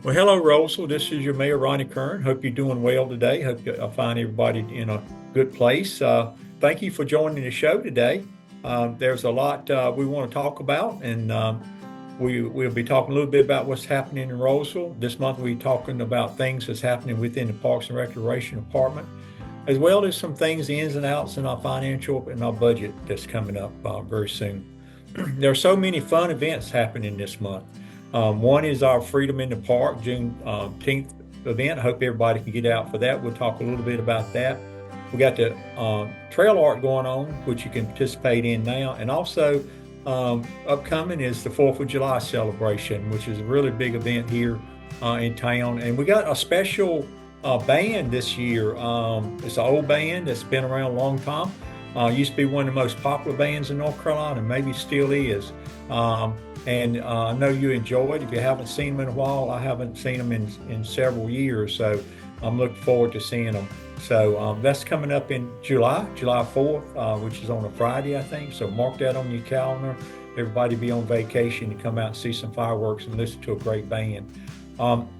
Well, hello, Rolesville. This is your Mayor Ronnie Currin. Hope you're doing well today. I find everybody in a good place. Thank you for joining the show today. There's a lot we want to talk about, and we'll be talking a little bit about what's happening in Rolesville. This month, we're talking about things that's happening within the Parks and Recreation Department, as well as some things, the ins and outs in our financial and our budget that's coming up very soon. There are so many fun events happening this month. One is our Freedom in the Park Juneteenth event. I hope everybody can get out for that. We'll talk a little bit about that. We got the trail art going on, which you can participate in now, and also upcoming is the 4th of July celebration, which is a really big event here in town. And we got a special band this year. It's an old band that's been around a long time. Used to be one of the most popular bands in North Carolina, maybe still is. And I know you enjoy it. If you haven't seen them in a while, I haven't seen them in several years, so I'm looking forward to seeing them. So that's coming up in July 4th, which is on a Friday, I think. So mark that on your calendar. Everybody be on vacation to come out and see some fireworks and listen to a great band.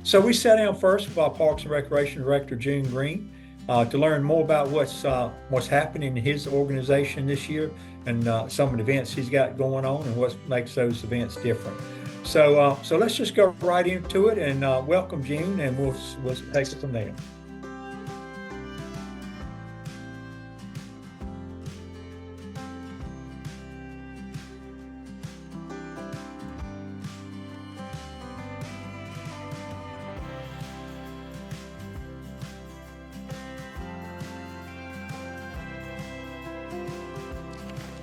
So we sat down first with our Parks and Recreation Director, Greene, to learn more about what's happening in his organization this year and some of the events he's got going on and what makes those events different. So let's just go right into it and welcome June, and we'll take it from there.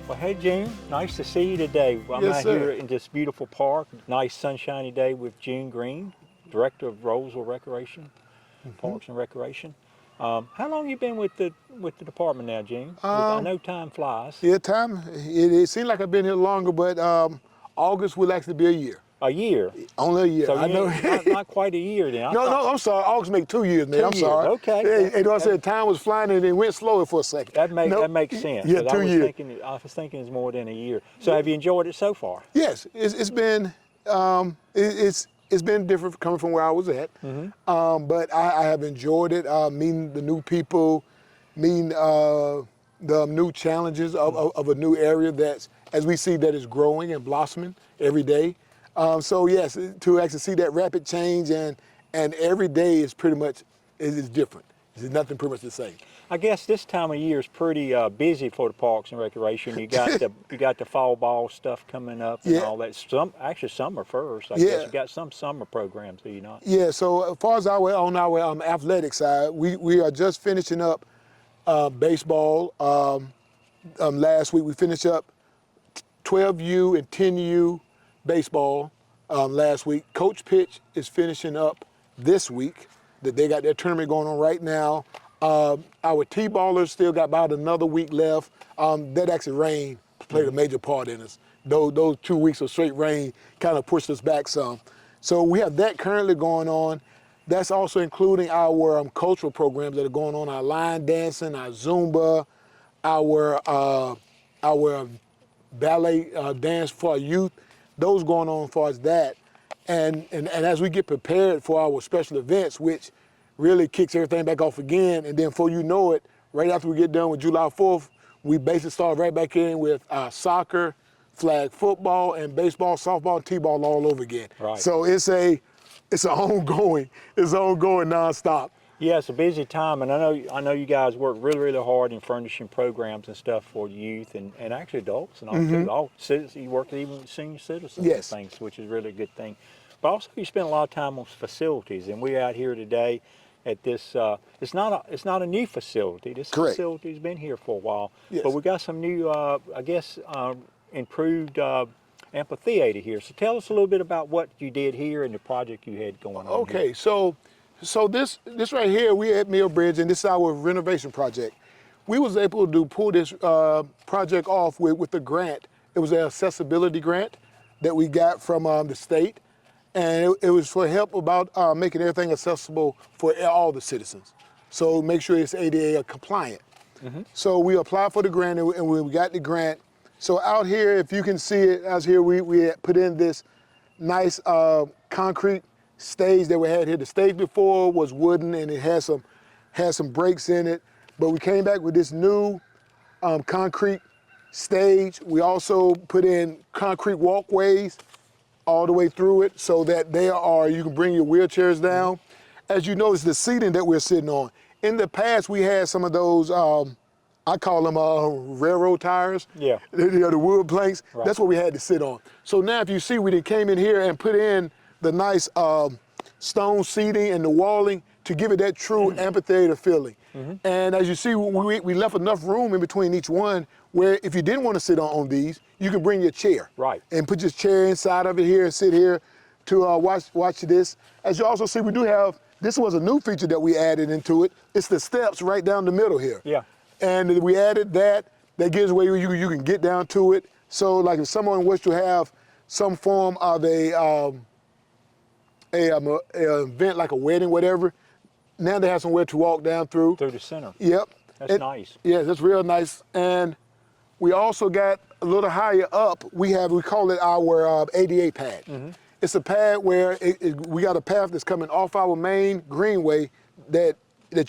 Well, hey, June, nice to see you today. I'm Yes, out sir. here in this beautiful park, nice sunshiny day with Greene, Director of Rolesville Recreation, Parks and Recreation. How long you been with the department now, June? I know time flies. Yeah, time. It seems like I've been here longer, but August will actually be a year. A year. Only a year. So I you know. not quite a year then. No, I'm sorry. August make 2 years, man. 2 I'm years. sorry. Okay. Yeah, and I said time was flying and it went slower for a second. That Nope. makes sense. Yeah, 'Cause 2 years. I was thinking it's more than a year. So have you enjoyed it so far? Yes, it's been it's been different coming from where I was at, but I have enjoyed it. Meeting the new people, meeting the new challenges of a new area that's, as we see, that is growing and blossoming every day. So yes, to actually see that rapid change and every day is pretty much is different. There's nothing pretty much the same. I guess this time of year is pretty busy for the Parks and Recreation. You got the fall ball stuff coming up and Yeah. all that. Actually summer first. I Yeah. guess you got some summer programs, do you not? Yeah. So as far as on our athletic side, we are just finishing up baseball. Last week we finished up 12U and 10U baseball last week. Coach Pitch is finishing up this week. That they got their tournament going on right now. Our T-ballers still got about another week left. That actually rain played a major part in us. Those 2 weeks of straight rain kind of pushed us back some. So we have that currently going on. That's also including our cultural programs that are going on, our line dancing, our Zumba, our ballet dance for our youth. Those going on as far as that. And as we get prepared for our special events, which really kicks everything back off again, and then before you know it, right after we get done with July 4th, we basically start right back in with soccer, flag football, and baseball, softball, and t-ball all over again. Right. So it's ongoing nonstop. Yeah, it's a busy time, and I know you guys work really, really hard in furnishing programs and stuff for youth and actually adults and all too. All citizens, you work even with senior citizens Yes. and things, which is really a good thing. But also you spend a lot of time on facilities, and we're out here today at this. It's not a new facility. This Correct. facility's been here for a while, Yes. but we got some new, improved amphitheater here. So tell us a little bit about what you did here and the project you had going on. Okay, here. so this right here, we at Mill Bridge, and this is our renovation project. We was able to pull this project off with a grant. It was an accessibility grant that we got from the state, and it was for help about making everything accessible for all the citizens. So make sure it's ADA compliant. So we applied for the grant, and we got the grant. So out here, if you can see it, out here we had put in this nice concrete stage that we had here. The stage before was wooden and it had some breaks in it, but we came back with this new concrete stage. We also put in concrete walkways all the way through it so that you can bring your wheelchairs down. As you notice, the seating that we're sitting on. In the past, we had some of those, I call them railroad tires. Yeah. The wood planks. Right. That's what we had to sit on. So now if you see, we came in here and put in the nice stone seating and the walling to give it that true amphitheater feeling. And as you see, we left enough room in between each one where if you didn't want to sit on these, you can bring your chair. Right. And put your chair inside of it here and sit here to watch this. As you also see, we do have, this was a new feature that we added into it. It's the steps right down the middle here. Yeah. And we added that gives way you can get down to it. So like if someone wishes to have some form of a event like a wedding, whatever, now they have somewhere to walk down through. Through the center. Yep. That's nice. Yeah, that's real nice. And we also got a little higher up, we call it our ADA pad. It's a pad where we got a path that's coming off our main greenway that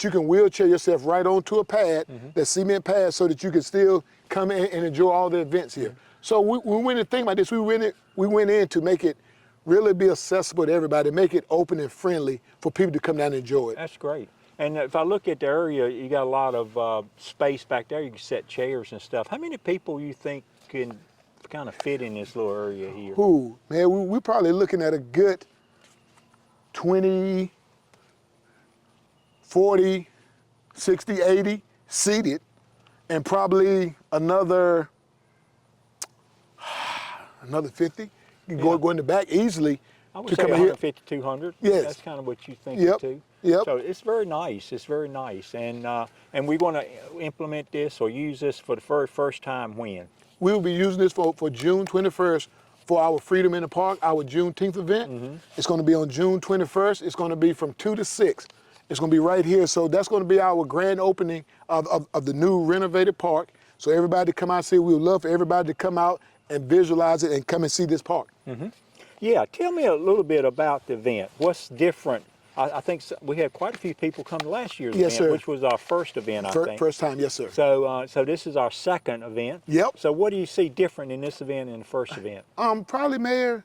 you can wheelchair yourself right onto a pad, that cement pad, so that you can still come in and enjoy all the events here. So we went and think about this. We went in to make it really be accessible to everybody, make it open and friendly for people to come down and enjoy it. That's great. And if I look at the area, you got a lot of space back there. You can set chairs and stuff. How many people you think can kind of fit in this little area here? Ooh, man, we're probably looking at a good 20, 40, 60, 80 seated, and probably another 50. You can go in the back easily. I would say 150, 200. Yes. That's kind of what you think too. Yep. So it's very nice. It's very nice. And we're going to implement this or use this for the first time when? We will be using this for June 21st for our Freedom in the Park, our Juneteenth event. It's going to be on June 21st. It's going to be from 2 to 6. It's going to be right here. So that's going to be our grand opening of the new renovated park. So everybody to come out and see. We would love for everybody to come out and visualize it and come and see this park. Yeah, tell me a little bit about the event. What's different? I think we had quite a few people come to last year's event, sir. which was our first event, I think. First time, yes, sir. So this is our second event. Yep. So what do you see different in this event and the first event? Probably, Mayor,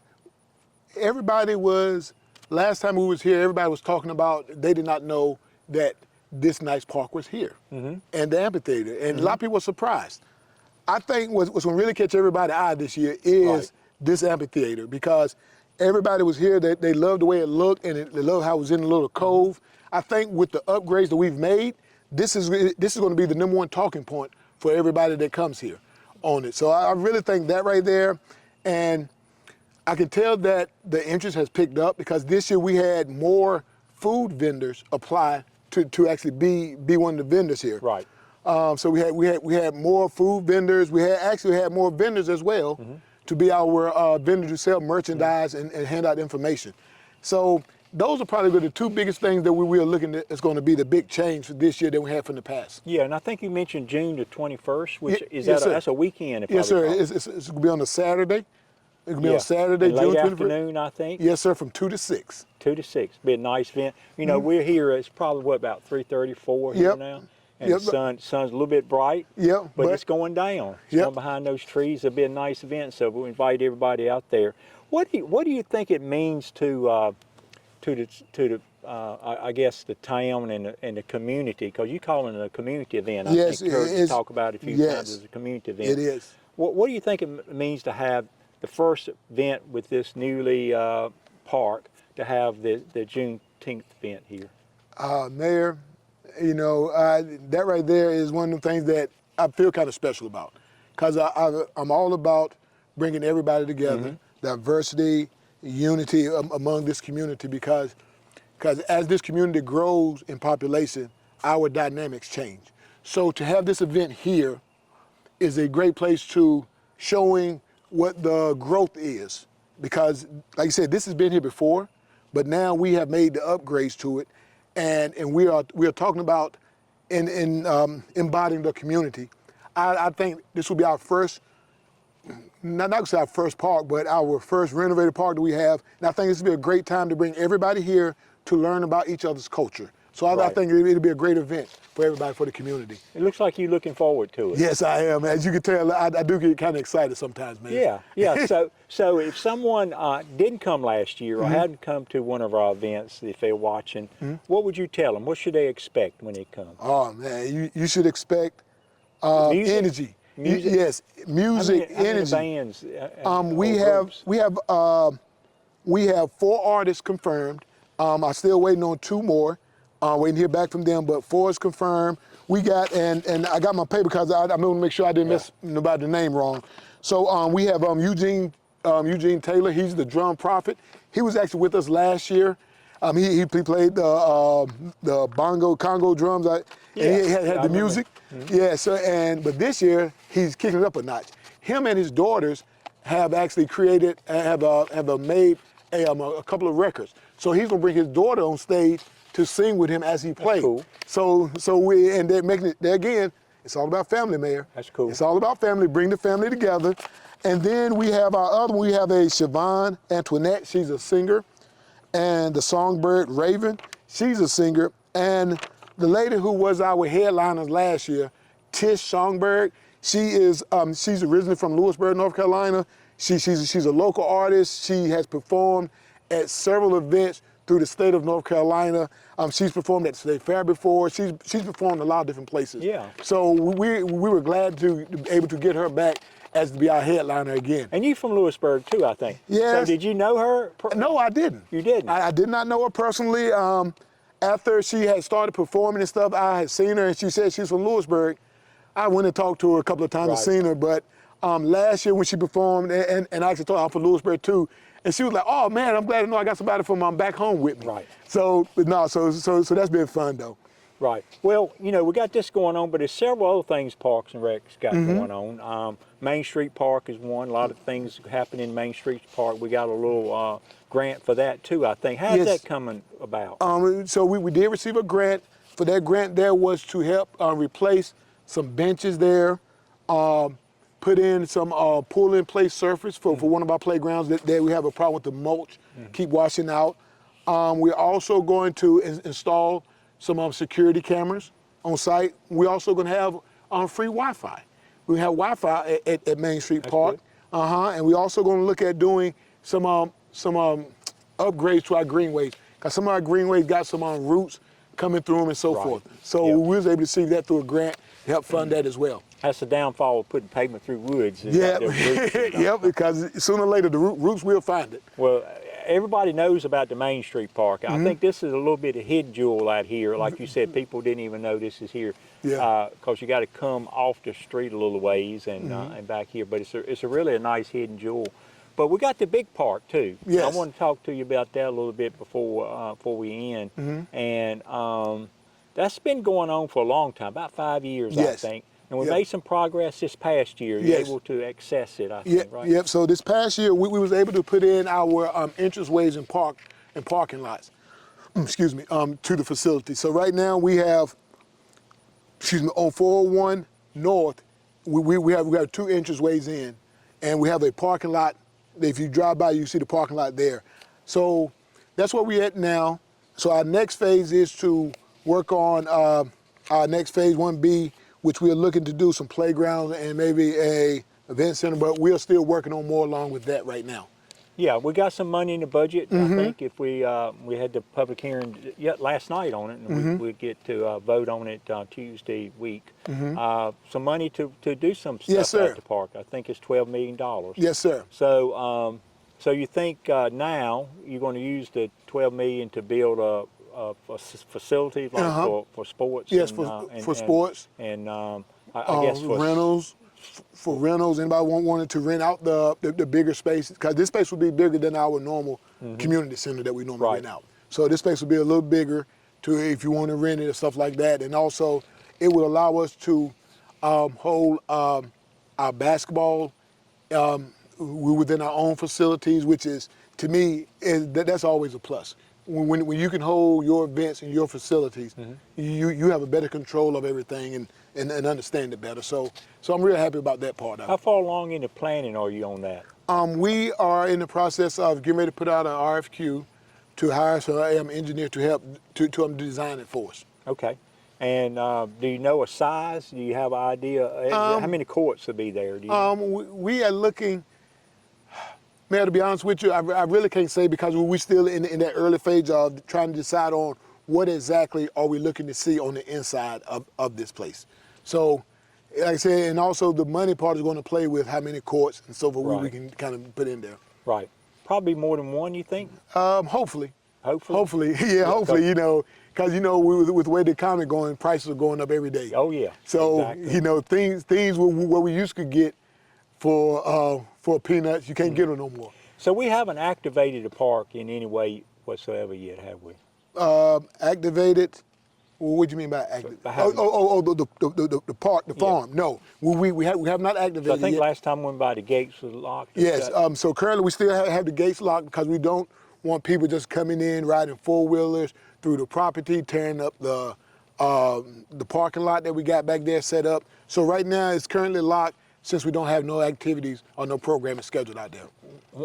last time we was here, everybody was talking about, they did not know that this nice park was here and the amphitheater. And a lot of people were surprised. I think what's going to really catch everybody's eye this year is this amphitheater, because everybody was here, they loved the way it looked, and they loved how it was in a little cove. I think with the upgrades that we've made, this is going to be the #1 talking point for everybody that comes here on it. So I really think that right there, and I can tell that the interest has picked up because this year we had more food vendors apply to actually be one of the vendors here. Right. So we had more food vendors. We had more vendors as well to be our vendor to sell merchandise and hand out information. So those are probably the two biggest things that we are looking at is going to be the big change for this year that we had from the past. Yeah, and I think you mentioned June the 21st, which that's a weekend. Yes, sir. It's going to be on a Saturday. It's going to be on Saturday, June 21st. Late afternoon, I think. Yes, sir, from 2 to 6. 2 to 6. Be a nice event. You know, we're here. It's probably about 3:30, 4 here now. And the sun's a little bit bright, but it's going down. It's going behind those trees. It'll be a nice event, so we'll invite everybody out there. What do you think it means to the I guess the town and the community? Because you call it a community event. I think you talk about it a few times as a community event. It is. What do you think it means to have the first event with this newly park to have the Juneteenth event here? Mayor, you know, that right there is one of the things that I feel kind of special about, because I'm all about bringing everybody together, diversity, unity among this community, because as this community grows in population, our dynamics change. So to have this event here is a great place to showing what the growth is, because like I said, this has been here before, but now we have made the upgrades to it. And we are talking about embodying the community. I think this will be our first not gonna say our first park, but our first renovated park that we have. And I think this would be a great time to bring everybody here to learn about each other's culture. So I think it'll be a great event for everybody, for the community. It looks like you're looking forward to it. Yes, I am. As you can tell, I do get kind of excited sometimes, man. Yeah. So if someone didn't come last year or hadn't come to one of our events, if they're watching, what would you tell them? What should they expect when they come? Oh man, you should expect Music? energy. Music? Yes, music, How many energy. bands? We have 4 artists confirmed. I'm still waiting on 2 more. Waiting to hear back from them, but 4 is confirmed. We got, and I got my paper because I want to make sure I didn't mess about the name wrong. So we have Eugene Taylor. He's the drum prophet. He was actually with us last year. He played the bongo Congo drums. And he had the music. Yeah. So but this year he's kicking it up a notch. Him and his daughters have actually created have made a couple of records. So he's gonna bring his daughter on stage to sing with him as he plays. Cool. So they're making it there again. It's all about family, Mayor. That's cool. It's all about family. Bring the family together. And then we have our other one. We have a Siobhan Antoinette. She's a singer. And the songbird Raven, she's a singer. And the lady who was our headliners last year, Tish Songbird, she's originally from Lewisburg, North Carolina. She's a local artist. She has performed at several events through the state of North Carolina. She's performed at the State Fair before. She's performed a lot of different places. Yeah. So we were glad to be able to get her back as to be our headliner again. And you from Lewisburg too, I think. Yes. So did you know her? No, I didn't. You didn't? I did not know her personally. After she had started performing and stuff, I had seen her and she said she's from Lewisburg. I went and talked to her a couple of times and seen her, but last year when she performed, and I actually told her I'm from Lewisburg too, and she was like, "Oh man, I'm glad to know I got somebody from back home with me." Right. So that's been fun though. Right. Well, we got this going on, but there's several other things Parks and Rec's got going on. Main Street Park is one. A lot of things happen in Main Street Park. We got a little grant for that too, I think. How's that coming about? So we did receive a grant. For that grant, there was to help replace some benches there, put in some pull-in-place surface for one of our playgrounds that we have a problem with the mulch, keep washing out. We're also going to install some security cameras on site. We're also going to have free Wi-Fi. We have Wi-Fi at Main Street Park. And we're also going to look at doing some upgrades to our greenways, because some of our greenways got some roots coming through them and so forth. So we was able to see that through a grant to help fund that as well. That's the downfall of putting pavement through woods. Yeah, yeah, because sooner or later the roots will find it. Well, everybody knows about the Main Street Park. I think this is a little bit of hidden jewel out here. Like you said, people didn't even know this is here. Yeah. Because you got to come off the street a little ways and back here. But it's a really a nice hidden jewel. But we got the big park too. Yes. I want to talk to you about that a little bit before we end. And that's been going on for a long time, about 5 years, I think. And we made some progress this past year. You're able to access it, I think, right? Yep. So this past year, we was able to put in our entranceways and parking lots. Excuse me, to the facility. So right now we have, on 401 North, we have 2 entranceways in, and we have a parking lot. If you drive by, you see the parking lot there. So that's where we're at now. So our next phase is to work on our next phase 1B, which we are looking to do some playgrounds and maybe a event center, but we are still working on more along with that right now. Yeah, we got some money in the budget. I think if we had the public hearing last night on it, and we get to vote on it Tuesday week. Some money to do some stuff at the park. I think it's $12 million. Yes, sir. So, so you think now you're going to use the $12 million to build a facility like for sports? Yes, and, for sports. And I guess for rentals. For rentals, anybody wanted to rent out the bigger space, because this space would be bigger than our normal community center that we normally rent out. So this space would be a little bigger to if you want to rent it and stuff like that. And also, it would allow us to hold our basketball within our own facilities, which is, to me, that's always a plus. When you can hold your events in your facilities, you have a better control of everything, and and understand it better. So I'm real happy about that part of How it. far along in the planning are you on that? We are in the process of getting ready to put out an RFQ to hire some engineer to help to design it for us. Okay. And do you know a size? Do you have an idea? How many courts will be there? Do you know? We are looking, Mayor, to be honest with you, I really can't say because we're still in that early phase of trying to decide on what exactly are we looking to see on the inside of this place. So, like I said, and also the money part is going to play with how many courts and so forth we Right. can kind of put in there. Right. Probably more than one, you think? Hopefully. Hopefully. Hopefully, yeah, hopefully, because with the way the economy going, prices are going up every day. Oh, yeah. So, exactly. things what we used to get for peanuts, you can't get them no more. So we haven't activated the park in any way whatsoever yet, have we? Activated. Well, what do you mean by activated? The park, the farm. No, we have not So I activated think yet. last time we went by, the gates was locked. and Yes. shut. So currently we still have the gates locked because we don't want people just coming in riding four-wheelers through the property, tearing up the parking lot that we got back there set up. So right now it's currently locked since we don't have no activities or no programming scheduled out there.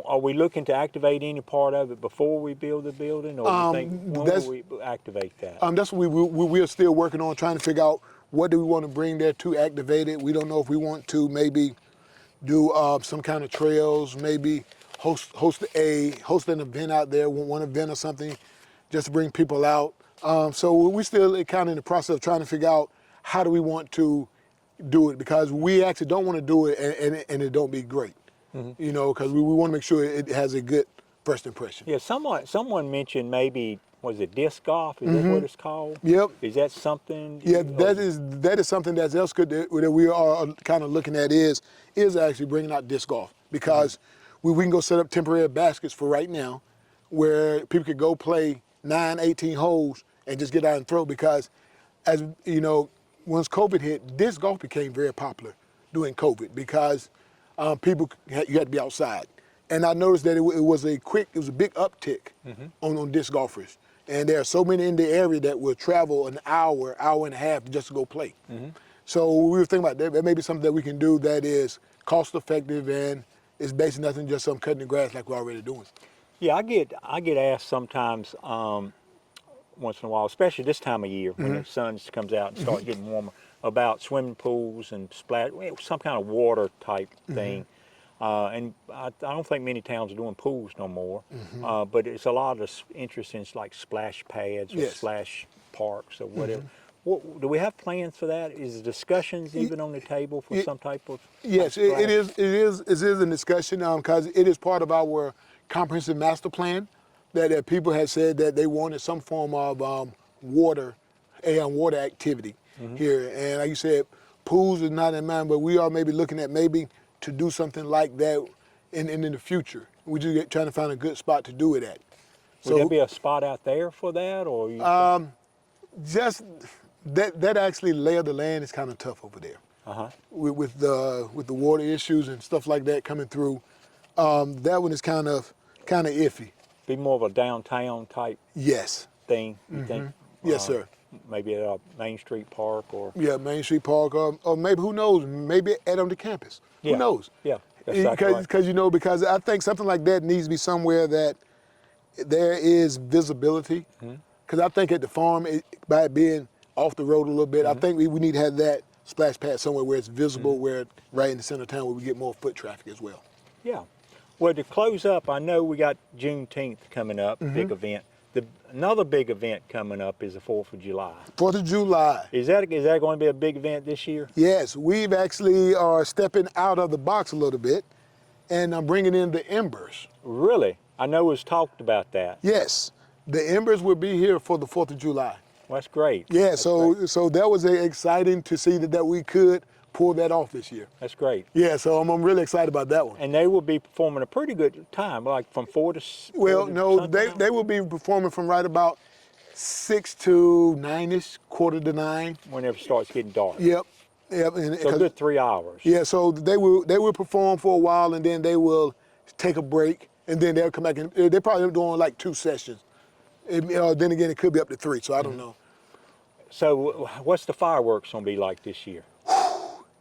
Are we looking to activate any part of it before we build the building, or you think when will we activate that? That's what we are still working on, trying to figure out what do we want to bring there to activate it. We don't know if we want to maybe do some kind of trails, maybe host an event out there, one event or something, just to bring people out. So we're still kind of in the process of trying to figure out how do we want to do it, because we actually don't want to do it and it don't be great, because we want to make sure it has a good first impression. Yeah, someone mentioned maybe, was it disc golf? Is that what it's called? Yep. Is that something? Yeah, that is something that's else good that we are kind of looking at is actually bringing out disc golf, because we can go set up temporary baskets for right now where people could go play 9, 18 holes and just get out and throw, because as you know, once COVID hit, disc golf became very popular during COVID because you had to be outside. And I noticed that it was a big uptick on disc golfers. And there are so many in the area that will travel an hour and a half just to go play. So we were thinking about that may be something that we can do that is cost effective and is basically nothing just some cutting the grass like we're already doing. Yeah, I get asked sometimes once in a while, especially this time of year when the sun comes out and starts getting warmer, about swimming pools and some kind of water type thing. And I don't think many towns are doing pools no more, but it's a lot of interest in like splash pads or splash parks or whatever. Do we have plans for that? Is the discussions even on the table for some type of? Yes, it is a discussion because it is part of our comprehensive master plan that people have said that they wanted some form of water activity here. And like you said, pools is not in mind, but we are maybe looking at to do something like that in the future. We're just trying to find a good spot to do it at. Would there be a spot out there for that, or just that actually lay of the land is kind of tough over there. With the water issues and stuff like that coming through, that one is kind of iffy. be more of a downtown type thing? You think? Yes, sir. Maybe at a Main Street Park or Main Street Park, or maybe who knows? Maybe at on the campus. Who knows? Yeah, that's exactly right. Because I think something like that needs to be somewhere that there is visibility. Because I think at the farm, by it being off the road a little bit, I think we need to have that splash pad somewhere where it's visible, where right in the center of town where we get more foot traffic as well. Yeah. Well, to close up, I know we got Juneteenth coming up, big event. Another big event coming up is the 4th of July. 4th of July. Is that going to be a big event this year? Yes, we've actually are stepping out of the box a little bit, and I'm bringing in the embers. Really? I know it was talked about that. Yes, the embers will be here for the 4th of July. Well, that's great. Yeah, that's so great. so that was exciting to see that we could pull that off this year. That's great. Yeah, so I'm really excited about that one. And they will be performing a pretty good time, like from 4 to. Well, no, they will be performing from right about 6 to 9ish, quarter to 9. Whenever it starts getting dark. Yep. And, so a good 3 hours. Yeah, so they will perform for a while, and then they will take a break, and then they'll come back, and they're probably doing like 2 sessions. Then again, it could be up to 3, so I don't know. So what's the fireworks gonna be like this year?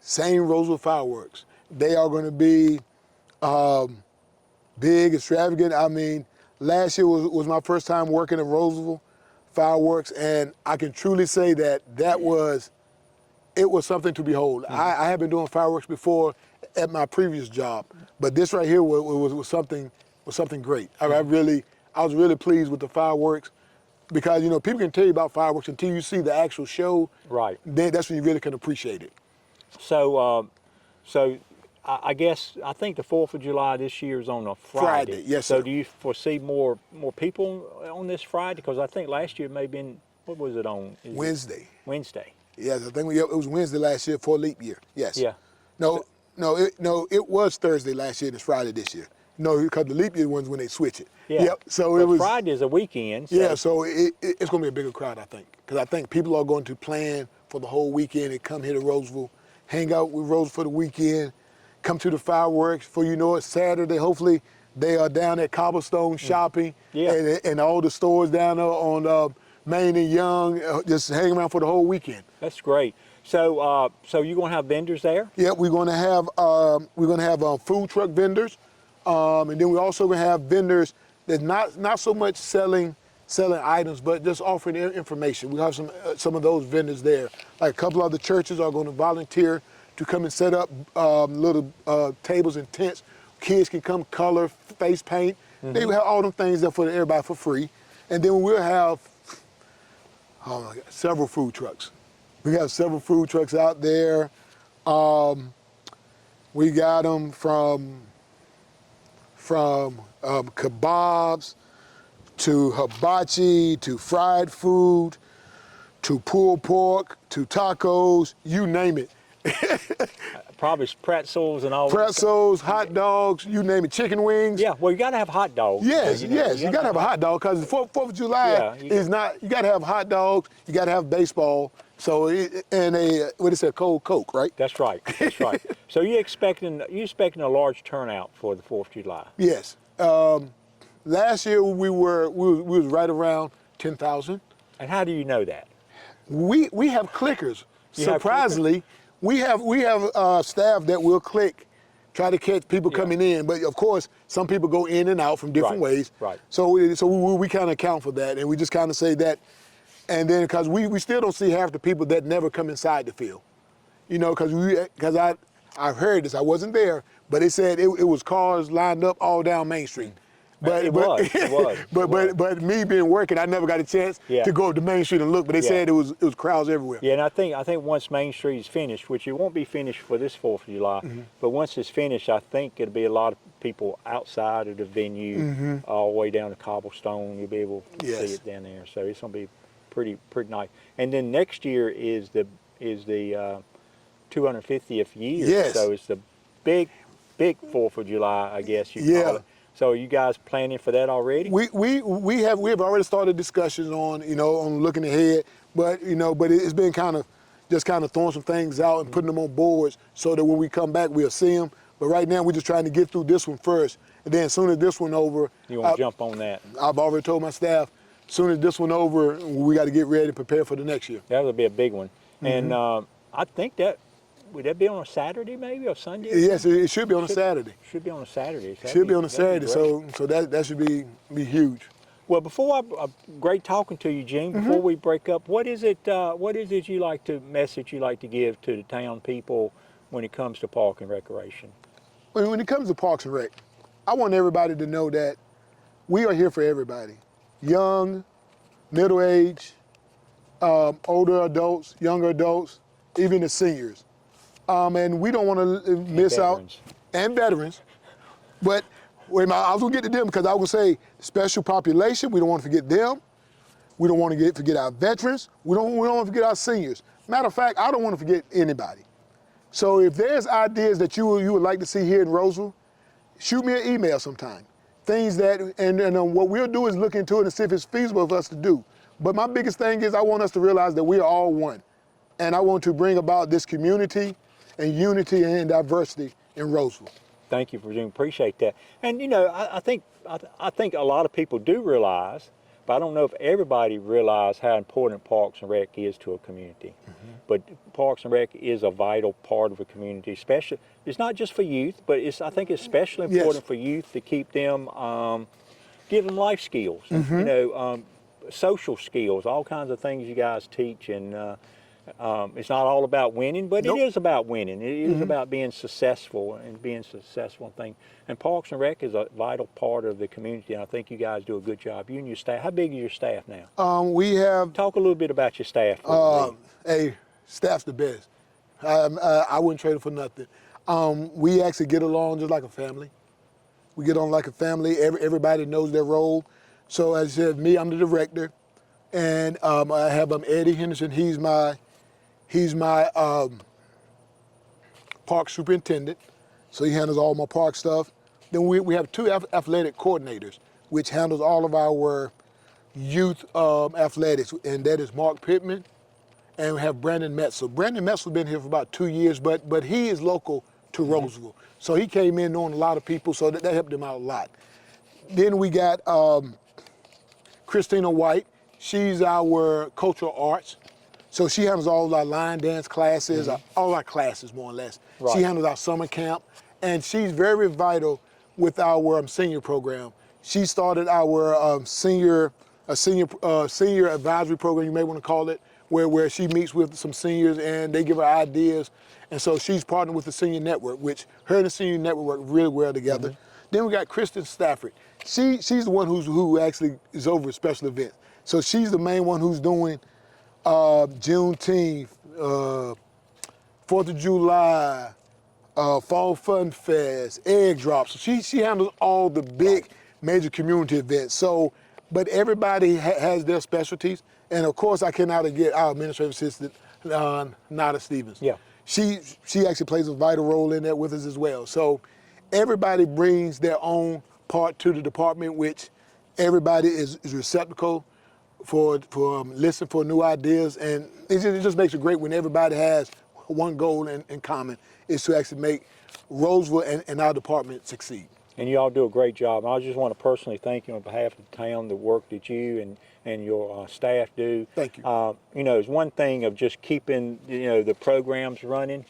Same Rolesville fireworks. They are going to be big, extravagant. I mean, last year was my first time working at Rolesville fireworks, and I can truly say that it was something to behold. I have been doing fireworks before at my previous job, but this right here was something great. I was really pleased with the fireworks, because people can tell you about fireworks until you see the actual show. Right. Then that's when you really can appreciate it. So, I guess I think the 4th of July this year is on a Friday. Friday, yes, So sir. do you foresee more people on this Friday? Because I think last year it may have been, what was it on? Wednesday. Wednesday. Yes, I think it was Wednesday last year for leap year. Yes. Yeah. No, it was Thursday last year and it's Friday this year. No, because the leap year ones when they switch it. Yeah. Yep. So But it was Friday is a weekend. So Yeah. So it's going to be a bigger crowd, I think, because I think people are going to plan for the whole weekend and come here to Rolesville, hang out with Rolesville for the weekend, come to the fireworks. For it's Saturday. Hopefully they are down at Cobblestone shopping. Yeah. And all the stores down there on Main and Young, just hanging around for the whole weekend. That's great. So, so you're gonna have vendors there? Yeah, we're gonna have food truck vendors, and then we're also gonna have vendors that not so much selling items, but just offering information. We have some of those vendors there. Like a couple of the churches are going to volunteer to come and set up little tables and tents. Kids can come color, face paint. They will have all them things there for everybody for free, and then we'll have several food trucks. We have several food trucks out there. We got them from kebabs to hibachi to fried food to pulled pork to tacos, you name it. Probably pretzels and all. Pretzels, hot dogs, you name it, chicken wings. Yeah, well, you got to have hot dogs. Yes, You got to have a hot dog, because the 4th of July is not, you got to have hot dogs, you got to have baseball, and a cold Coke, right? That's right. That's right. So you're expecting a large turnout for the 4th of July. Yes. Last year we was right around 10,000. And how do you know that? We have clickers. You have Surprisingly, we have staff that will click, try to catch people coming in. But of course, some people go in and out from different ways. Right. So we kind of account for that, and we just kind of say that. And then because we still don't see half the people that never come inside the field, because I heard this, I wasn't there, but they said it was cars lined up all down Main Street. But it was. But me being working, I never got a chance to go up to Main Street and look. But they said it was crowds everywhere. Yeah, and I think once Main Street is finished, which it won't be finished for this 4th of July, but once it's finished, I think it'll be a lot of people outside of the venue, all the way down to Cobblestone. You'll be able to see it down there. So it's gonna be pretty nice. And then next year is the 250th year. Yes. So it's the big 4th of July, I guess you call it. So are you guys planning for that already? We have already started discussions on looking ahead, but it's been kind of throwing some things out and putting them on boards so that when we come back we'll see them. But right now we're just trying to get through this one first, and then as soon as this one over, You want to jump on that? I've already told my staff, as soon as this one over, we got to get ready and prepare for the next year. That would be a big one. And I think would that be on a Saturday maybe, or Sunday? Yes, it should be on a Saturday. Should be on a Saturday. Should be on a Saturday, so that should be huge. Well, before great talking to you, Gene. Before we break up, what is it you like to give to the town people when it comes to park and recreation? When it comes to Parks and Rec, I want everybody to know that we are here for everybody. Young, middle age, older adults, younger adults, even the seniors. And we don't want to miss out, and veterans. But I was going to get to them, because I was going to say special population, we don't want to forget them. We don't want to forget our veterans. We don't want to forget our seniors. Matter of fact, I don't want to forget anybody. So if there's ideas that you would like to see here in Rolesville, shoot me an email sometime. Things that, and what we'll do is look into it and see if it's feasible for us to do. But my biggest thing is I want us to realize that we are all one. And I want to bring about this community and unity and diversity in Rolesville. Thank you for doing. Appreciate that. And I think a lot of people do realize, but I don't know if everybody realizes how important Parks and Rec is to a community. But Parks and Rec is a vital part of a community, especially, it's not just for youth, but I think it's especially important for youth to keep them, give them life skills, social skills, all kinds of things you guys teach. And it's not all about winning, but it is about winning. It is about being successful and being successful in things. And Parks and Rec is a vital part of the community, and I think you guys do a good job. You and your staff. How big is your staff now? We have. Talk a little bit about your staff. Hey, staff's the best. I wouldn't trade it for nothing. We actually get along just like a family. We get on like a family. Everybody knows their role. So as I said, me, I'm the director, and I have Eddie Henderson. He's my park superintendent. So he handles all my park stuff. Then we have two athletic coordinators, which handles all of our youth athletics, and that is Mark Pittman, and we have Brandon Metzel. Brandon Metzel's been here for about 2 years, but he is local to Rolesville. So he came in knowing a lot of people, so that helped him out a lot. Then we got Christina White. She's our cultural arts. So she handles all our line dance classes, all our classes more or less. Right. She handles our summer camp, and she's very vital with our senior program. She started our senior advisory program, you may want to call it, where she meets with some seniors and they give her ideas. And so she's partnered with the senior network, which her and the senior network work really well together. Then we got Kristen Stafford. She's the one who actually is over special events. So she's the main one who's doing Juneteenth, 4th of July, Fall Fun Fest, Egg Drops. So she handles all the big major community events. So, but everybody has their specialties. And of course, I cannot forget our administrative assistant, Nada Stevens. Yeah. She actually plays a vital role in that with us as well. So everybody brings their own part to the department, which everybody is receptacle for listening for new ideas. And it just makes it great when everybody has one goal in common, is to actually make Rolesville and our department succeed. And you all do a great job. And I just want to personally thank you on behalf of the town, the work that you and your staff do. Thank you. It's one thing of just keeping, the programs running,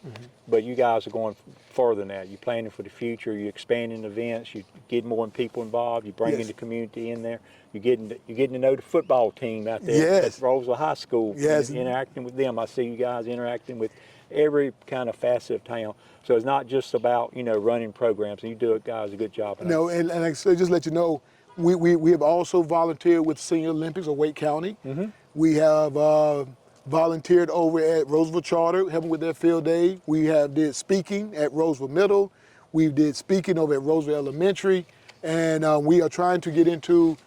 but you guys are going further than that. You're planning for the future. You're expanding events. You get more people involved. You're bringing the community in there. You're getting to know the football team out there at Rolesville High School. Yes. Interacting with them. I see you guys interacting with every kind of facet of town. So it's not just about, running programs. And you do, guys, a good job. No, and so just let you know, we have also volunteered with Senior Olympics of Wake County. We have volunteered over at Rolesville Charter, helping with their field day. We have did speaking at Rolesville Middle. We did speaking over at Rolesville Elementary. And we are trying to get into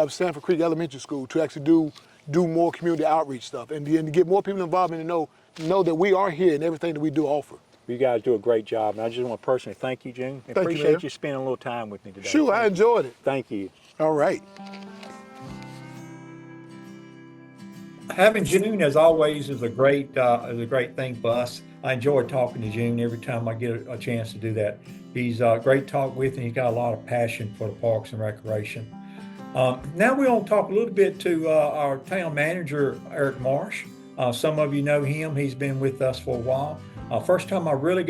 Sanford Creek Elementary School to actually do more community outreach stuff and to get more people involved and to know that we are here and everything that we do offer. You guys do a great job, and I just want to personally thank you, June. I appreciate you spending a little time with me today. Sure, I enjoyed it. Thank you. All right. Having June, as always, is a great thing for us. I enjoy talking to June every time I get a chance to do that. He's great to talk with, and he's got a lot of passion for the Parks and Recreation. Now we want to talk a little bit to our town manager, Eric Marsh. Some of you know him. He's been with us for a while. First time I really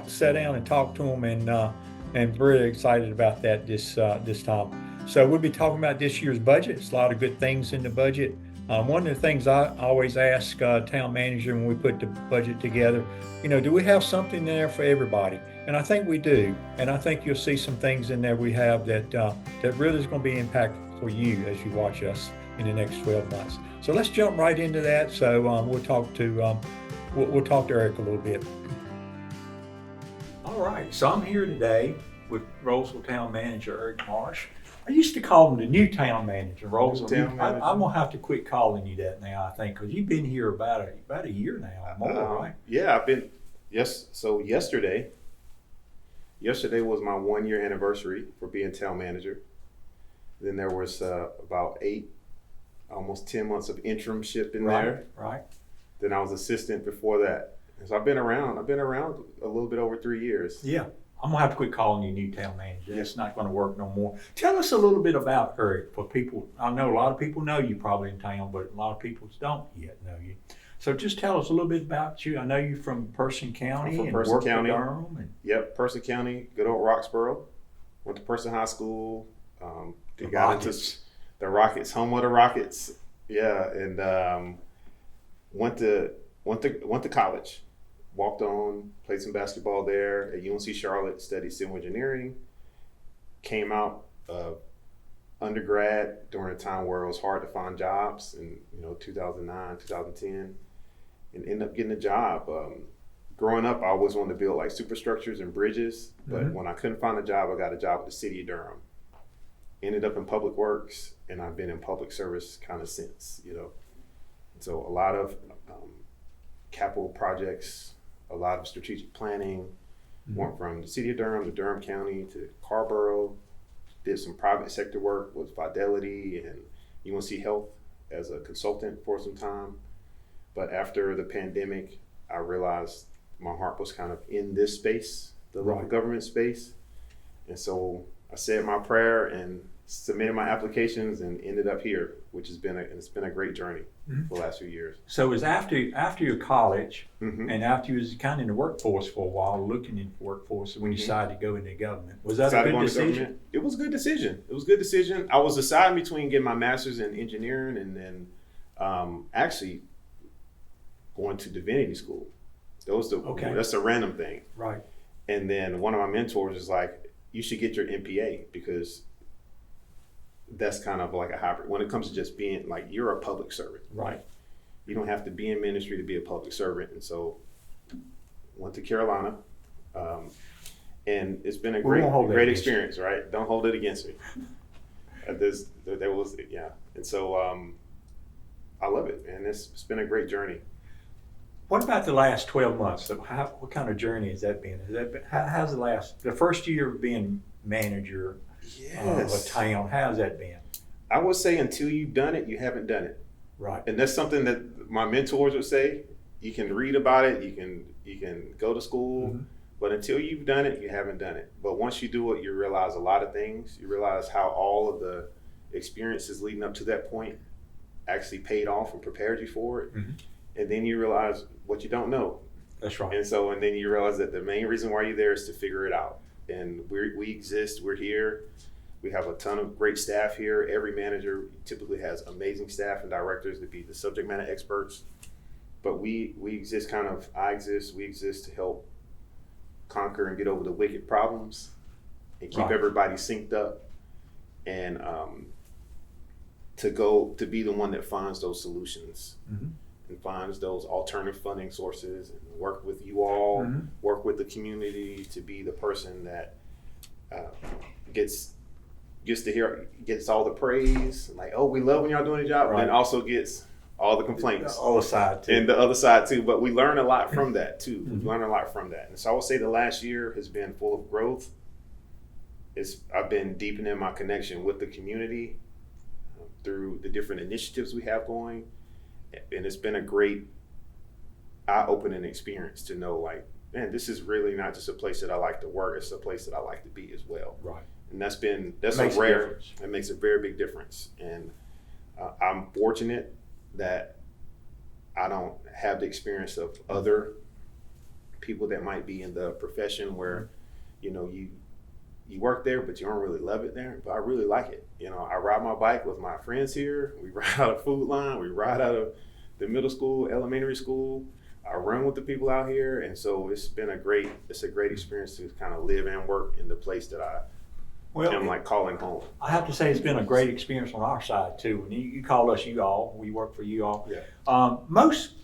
sat down and talked to him, and really excited about that this time. So we'll be talking about this year's budget. It's a lot of good things in the budget. One of the things I always ask town manager when we put the budget together, do we have something there for everybody? And I think we do. And I think you'll see some things in there we have that really is going to be impactful for you as you watch us in the next 12 months. So let's jump right into that. So we'll talk to Eric a little bit. All right. So I'm here today with Rolesville Town Manager Eric Marsh. I used to call him the new town manager, Rolesville. I'm gonna have to quit calling you that now, I think, because you've been here about a year now, more, right? Yeah, I've been. Yes. So yesterday was my 1-year anniversary for being town manager. Then there was about 8, almost 10 months of interimship in there. Right. Then I was assistant before that. So I've been around a little bit over 3 years. Yeah. I'm gonna have to quit calling you new town manager. That's not gonna work no more. Tell us a little bit about her for people. I know a lot of people know you probably in town, but a lot of people don't yet know you. So just tell us a little bit about you. I know you from Person County I'm from and Person worked County. in Durham. And Yep, Person County, good old Roxborough. Went to Person High School. The Got Rockets. into the Rockets, home of the Rockets. Yeah, and went to college. Walked on, played some basketball there at UNC Charlotte. Studied civil engineering. Came out undergrad during a time where it was hard to find jobs in 2009, 2010, and ended up getting a job. Growing up, I always wanted to build like superstructures and bridges, but when I couldn't find a job, I got a job with the city of Durham. Ended up in public works, and I've been in public service kind of since. So a lot of capital projects, a lot of strategic planning. Went from the city of Durham to Durham County to Carborough. Did some private sector work with Fidelity and UNC Health as a consultant for some time. But after the pandemic, I realized my heart was kind of in this space, the local government space. And so I said my prayer and submitted my applications and ended up here, which has been a great journey for the last few years. so it was after your college Mhm. and after you was kind of in the workforce for a while, looking in the workforce, when you decided to go into government. Was that Decided a to go good into decision? government. It was a good decision. It was a good decision. I was deciding between getting my master's in engineering and then actually going to divinity school. That's a random thing. Right. And then one of my mentors is like, you should get your MPA because that's kind of like a hybrid. When it comes to just being like, you're a public servant. Right. You don't have to be in ministry to be a public servant. And so went to Carolina. And it's been a We won't hold that great against you. experience, right? Don't hold it against me. Yeah. And so I love it, and it's been a great journey. What about the last 12 months? So what kind of journey has that been? How's the first year of being manager of a town, how's that been? I would say until you've done it, you haven't done it. Right. And that's something that my mentors would say. You can read about it, you can go to school, but until you've done it, you haven't done it. But once you do it, you realize a lot of things. You realize how all of the experiences leading up to that point actually paid off and prepared you for it. And then you realize what you don't know. That's right. And then you realize that the main reason why you're there is to figure it out. And we exist, we're here. We have a ton of great staff here. Every manager typically has amazing staff and directors to be the subject matter experts. But we exist we exist to help conquer and get over the wicked problems and keep everybody synced up and to be the one that finds those solutions and finds those alternative funding sources and work with you all, work with the community to be the person that gets all the praise, like, oh, we love when y'all doing a job, and also gets all the complaints. The other side too. And the other side too, but we learn a lot from that too. We learn a lot from that. And so I would say the last year has been full of growth. I've been deepening my connection with the community through the different initiatives we have going. And it's been a great eye-opening experience to know, like, man, this is really not just a place that I like to work, it's a place that I like to be as well. Right. And that's a Makes a rare, difference. it makes a very big difference. And I'm fortunate that I don't have the experience of other people that might be in the profession where, you work there, but you don't really love it there. But I really like it. I ride my bike with my friends here. We ride out of Food Line. We ride out of the middle school, elementary school. I run with the people out here. And so it's a great experience to kind of live and work in the place that I'm like calling home. I have to say it's been a great experience on our side too. And you call us you all, we work for you all. Yeah.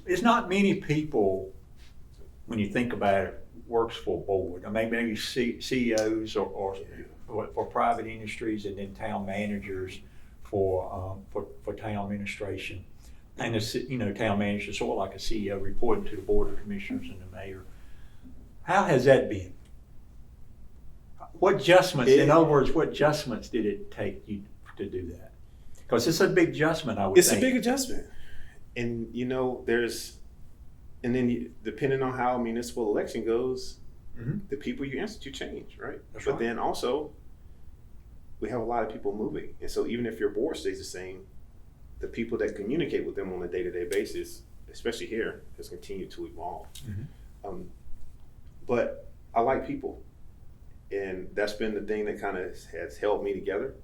It's not many people, when you think about it, works for a board. I mean, maybe CEOs or for private industries, and then town managers for town administration. And town manager, sort of like a CEO reporting to the board of commissioners and the mayor. How has that been? What adjustments, in other words, what adjustments did it take you to do that? Because it's a big adjustment, I would think. It's a big adjustment. And, depending on how a municipal election goes, the people you answer to change, right? That's but right. then also, we have a lot of people moving. And so even if your board stays the same, the people that communicate with them on a day-to-day basis, especially here, has continued to evolve. But I like people. And that's been the thing that kind of has held me together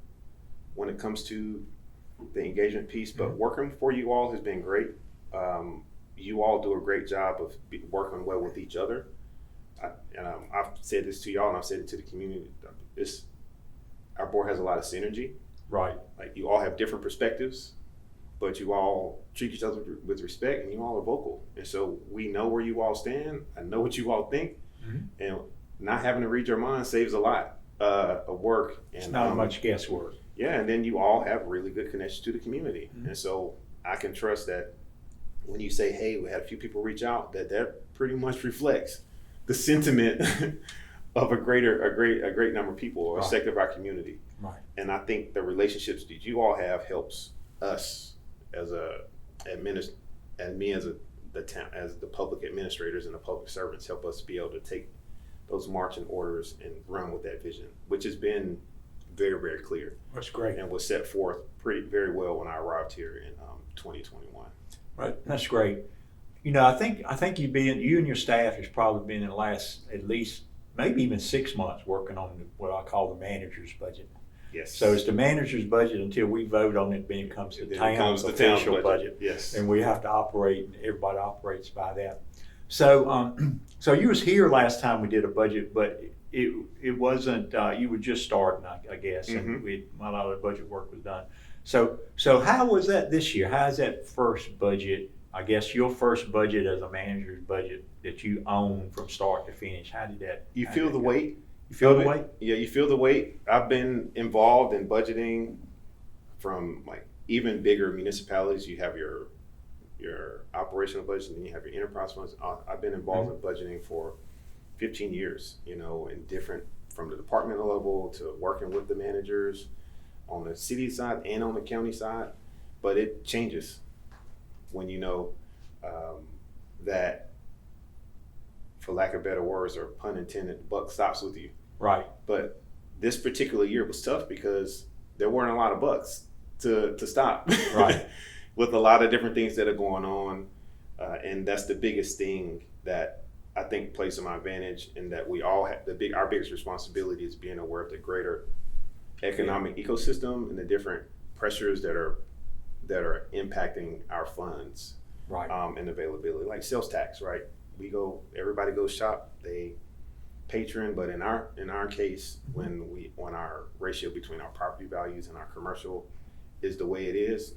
when it comes to the engagement piece. But working for you all has been great. You all do a great job of working well with each other. I've said this to y'all, and I've said it to the community. Our board has a lot of synergy. Right. Like, you all have different perspectives, but you all treat each other with respect, and you all are vocal. And so we know where you all stand. I know what you all think, and not having to read your mind saves a lot of work. And It's not much guesswork. Yeah, and then you all have really good connection to the community, and so I can trust that when you say, "Hey, we had a few people reach out," that pretty much reflects the sentiment of a great number of people or a sector of our community. Right. And I think the relationships that you all have helps us as the public administrators and the public servants, help us be able to take those marching orders and run with that vision, which has been very, very clear. That's great. And was set forth very well when I arrived here in 2021. Right. That's great. You know, I think you and your staff has probably been in the last at least maybe even 6 months working on what I call the manager's budget. Yes. So it's the manager's budget until we vote on it, then it becomes the town's official budget. Yes. And we have to operate, and everybody operates by that. So so you was here last time we did a budget, but it wasn't, you were just starting, I guess, and a lot of the budget work was done. So how was that this year? How's that first budget, I guess your first budget as a manager's budget that you own from start to finish? How did that? You feel the weight? You feel the weight? Yeah, you feel the weight. I've been involved in budgeting from like even bigger municipalities. You have your operational budget, and then you have your enterprise funds. I've been involved in budgeting for 15 years, you know, in different, from the departmental level to working with the managers on the city side and on the county side. But it changes when you know that, for lack of better words or pun intended, the buck stops with you. Right. But this particular year was tough because there weren't a lot of bucks to stop. Right. With a lot of different things that are going on. And that's the biggest thing that I think plays to my advantage, and that we all have our biggest responsibility is being aware of the greater economic ecosystem and the different pressures that are impacting our funds. Right. And availability, like sales tax, right? Everybody goes shop, they patron, but in our case, when our ratio between our property values and our commercial is the way it is,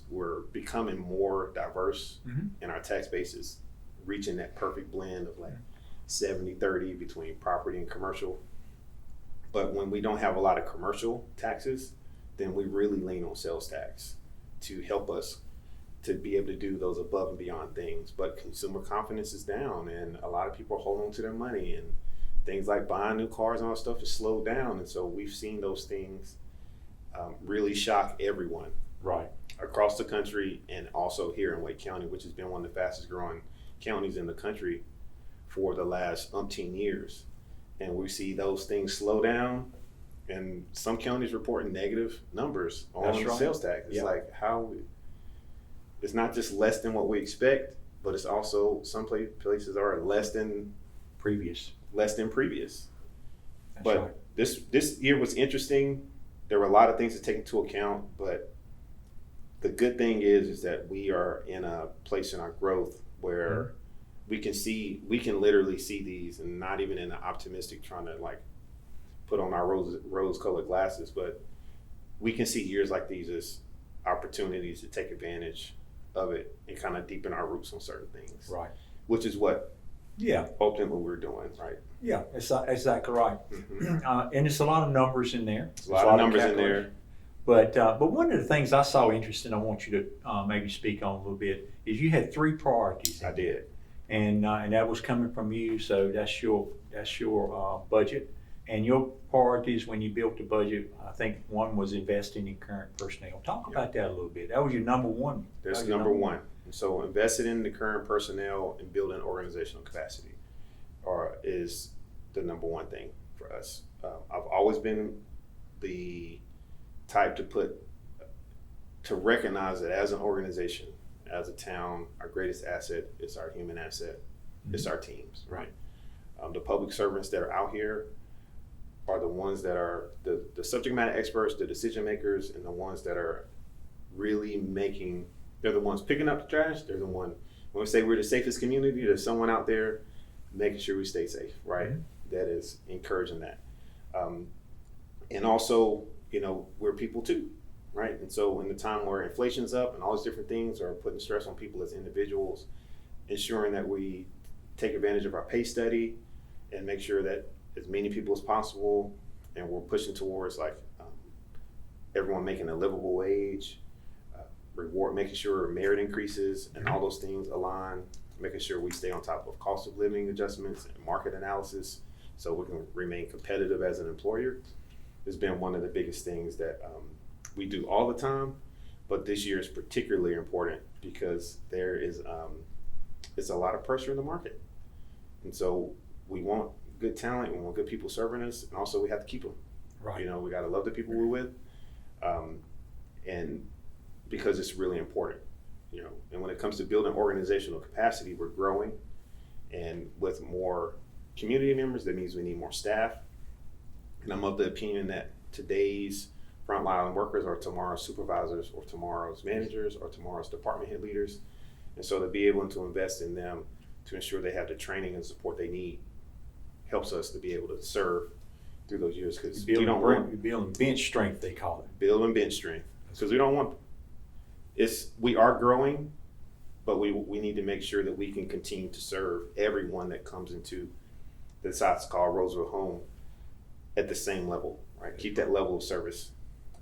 we're becoming more diverse in our tax bases, reaching that perfect blend of like 70-30 between property and commercial. But when we don't have a lot of commercial taxes, then we really lean on sales tax to help us to be able to do those above and beyond things. But consumer confidence is down, and a lot of people hold on to their money, and things like buying new cars and all that stuff is slowed down. And so we've seen those things really shock everyone. Right. Across the country, and also here in Wake County, which has been one of the fastest growing counties in the country for the last umpteen years. And we see those things slow down, and some counties reporting negative numbers on sales tax. It's like it's not just less than what we expect, but it's also some places are less than previous. That's But right. this year was interesting. There were a lot of things to take into account, but the good thing is that we are in a place in our growth where we can literally see these, and not even in an optimistic trying to like put on our rose-colored glasses, but we can see years like these as opportunities to take advantage of it and kind of deepen our roots on certain things. Right. Which is what ultimately we're doing, right? Yeah, it's exactly right. And it's a lot of numbers in there. There's a lot of numbers in there. But one of the things I saw interesting, I want you to maybe speak on a little bit, is you had 3 priorities. I did. And that was coming from you, so that's your budget. And your priorities when you built the budget, I think one was investing in current personnel. Talk about that a little bit. That was your number one. That's number one. So invested in the current personnel and building organizational capacity is the number one thing for us. I've always been the type to recognize that as an organization, as a town, our greatest asset is our human asset. It's our teams, right? The public servants that are out here are the ones that are the subject matter experts, the decision makers, and the ones that are really they're the ones picking up the trash. They're the one, when we say we're the safest community, there's someone out there making sure we stay safe, right? That is encouraging that. And also, we're people too, right? And so in the time where inflation's up and all these different things are putting stress on people as individuals, ensuring that we take advantage of our pay study and make sure that as many people as possible, and we're pushing towards everyone making a livable wage, making sure merit increases and all those things align, making sure we stay on top of cost of living adjustments and market analysis so we can remain competitive as an employer. Has been one of the biggest things that we do all the time, but this year is particularly important because there is it's a lot of pressure in the market, and so we want good talent, we want good people serving us, and also we have to keep them. Right. We got to love the people we're with, and because it's really important, And when it comes to building organizational capacity, we're growing, and with more community members, that means we need more staff. And I'm of the opinion that today's frontline workers are tomorrow's supervisors, or tomorrow's managers, or tomorrow's department head leaders. And so to be able to invest in them to ensure they have the training and support they need helps us to be able to serve through those years, because we don't want you're building bench strength, they call it. building bench strength, because we don't want we are growing, but we need to make sure that we can continue to serve everyone that comes into the sites called Rolesville home at the same level, right? Keep that level of service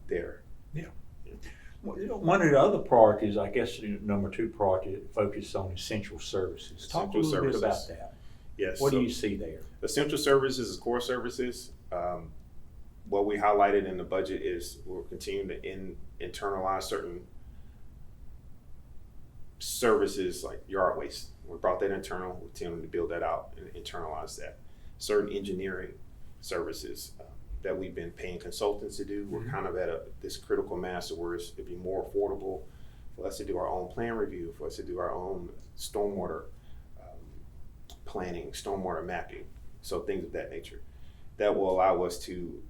there. Yeah. One of the other priorities, I guess, number 2 priority, focus on essential services. Talk a little bit about that. Yes. What do you see there? Essential services is core services. What we highlighted in the budget is we're continuing to internalize certain services like yard waste. We brought that internal. We're continuing to build that out and internalize that. Certain engineering services that we've been paying consultants to do. We're kind of at this critical mass where it'd be more affordable for us to do our own plan review, for us to do our own stormwater planning, stormwater mapping, so things of that nature. That will allow us to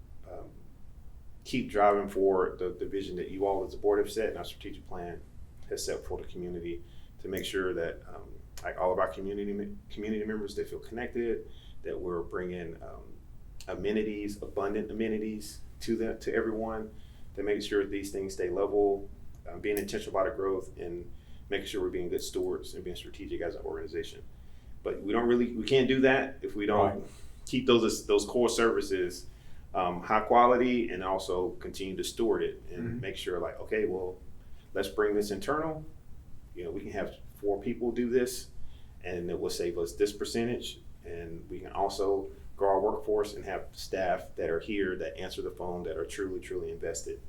keep driving forward the vision that you all as a board have set and our strategic plan has set for the community, to make sure that like all of our community members, they feel connected, that we're bringing amenities, abundant amenities to everyone, to make sure these things stay level, being intentional about our growth, and making sure we're being good stewards and being strategic as an organization. But we can't do that if we don't keep those core services high quality, and also continue to steward it and make sure okay, well, let's bring this internal. We can have 4 people do this, and it will save us this percentage, and we can also grow our workforce and have staff that are here, that answer the phone, that are truly, truly invested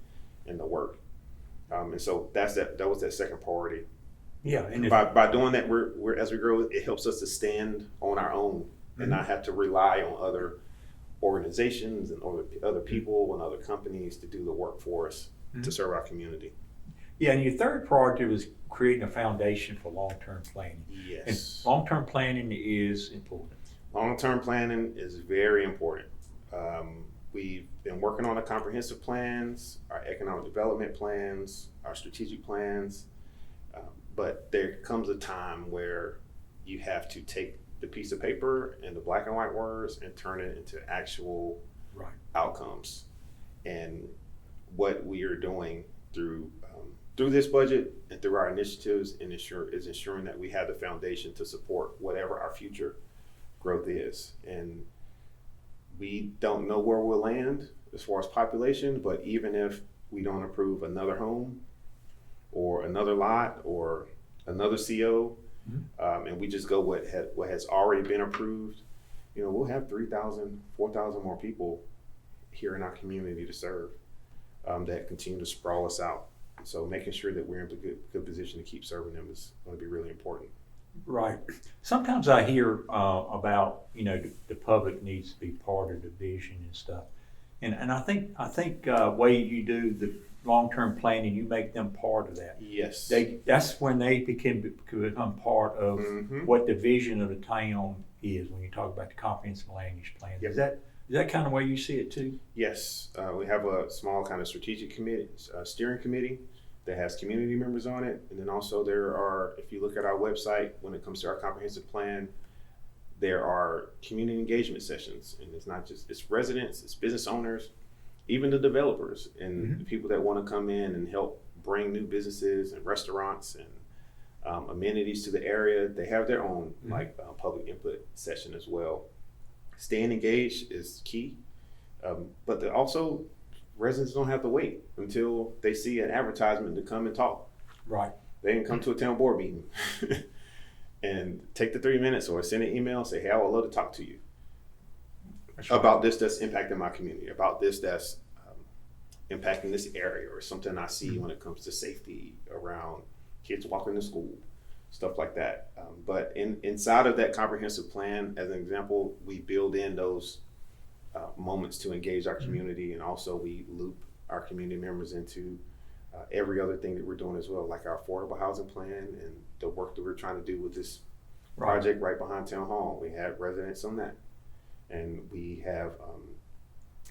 in the work. And so that was that second priority. Yeah, and by doing that, we're as we grow, it helps us to stand on our own and not have to rely on other organizations and other people and other companies to do the work for us to serve our community. Yeah, and your third priority was creating a foundation for long-term planning. Yes. And long-term planning is important. Long-term planning is very important. We've been working on the comprehensive plans, our economic development plans, our strategic plans, but there comes a time where you have to take the piece of paper and the black and white words and turn it into actual outcomes. And what we are doing through this budget and through our initiatives is ensuring that we have the foundation to support whatever our future growth is. And we don't know where we'll land as far as population, but even if we don't approve another home or another lot or another CO, and we just go what has already been approved, we'll have 3,000, 4,000 more people here in our community to serve that continue to sprawl us out. So making sure that we're in a good position to keep serving them is going to be really important. Right. Sometimes I hear about, the public needs to be part of the vision and stuff. And I think way you do the long-term planning, you make them part of that. Yes. That's when they become part of Mhm. what the vision of the town is when you talk about the comprehensive land use plan. Yep. Is that kind of way you see it too? Yes, we have a small kind of strategic committee, steering committee that has community members on it. And then also there are, if you look at our website, when it comes to our comprehensive plan, there are community engagement sessions. And it's not just, it's residents, it's business owners, even the developers and the people that want to come in and help bring new businesses and restaurants and amenities to the area. They have their own public input session as well. Staying engaged is key, but also residents don't have to wait until they see an advertisement to come and talk. Right. They can come to a town board meeting and take the 3 minutes or send an email and say, hey, I would love to talk to you about this that's impacting my community, about this that's impacting this area, or something I see when it comes to safety around kids walking to school, stuff like that. But inside of that comprehensive plan, as an example, we build in those moments to engage our community, and also we loop our community members into every other thing that we're doing as well, like our affordable housing plan and the work that we're trying to do with this project right behind Town Hall. We have residents on that, and we have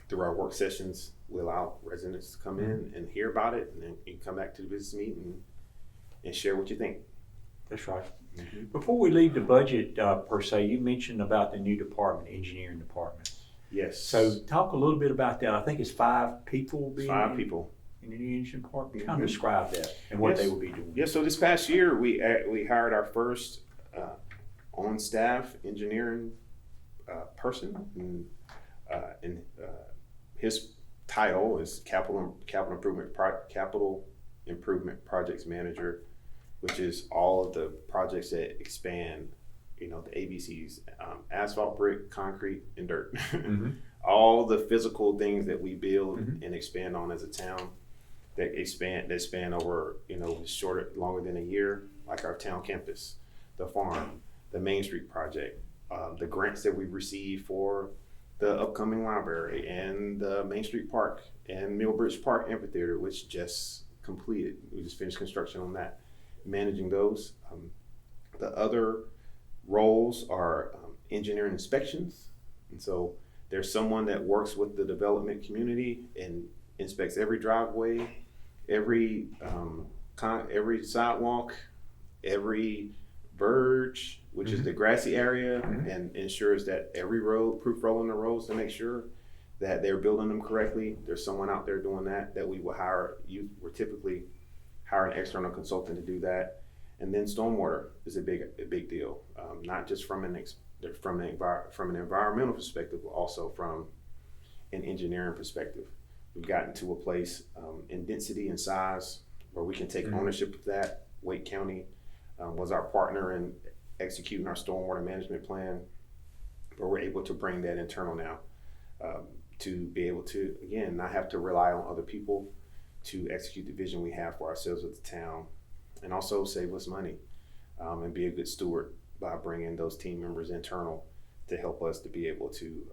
through our work sessions, we allow residents to come in and hear about it, and then you can come back to the business meeting and share what you think. That's right. Before we leave the budget per se, you mentioned about the new department, engineering department. Yes. So talk a little bit about that. I think it's 5 people being 5 people. in the new engineering department. Kind of describe that and what Yes. they will be doing. Yeah. So this past year, we hired our first on staff engineering person, and his title is capital improvement projects manager, which is all of the projects that expand, the ABCs, asphalt, brick, concrete, and dirt. All the physical things that we build and expand on as a town that span over, longer than a year, like our town campus, the farm, the Main Street project, the grants that we receive for the upcoming library and the Main Street Park and Millbridge Park Amphitheater, which just completed. We just finished construction on that. Managing those. The other roles are engineering inspections. And so there's someone that works with the development community and inspects every driveway, every sidewalk, every verge, which is the grassy area, and ensures that every road, proof roll on the roads to make sure that they're building them correctly. There's someone out there doing that we will hire. We're typically hire an external consultant to do that. And then stormwater is a big deal, not just from an environmental perspective, but also from an engineering perspective. We've gotten to a place in density and size where we can take ownership of that. Wake County was our partner in executing our stormwater management plan, but we're able to bring that internal now to be able to, again, not have to rely on other people to execute the vision we have for ourselves with the town, and also save us money and be a good steward by bringing those team members internal to help us to be able to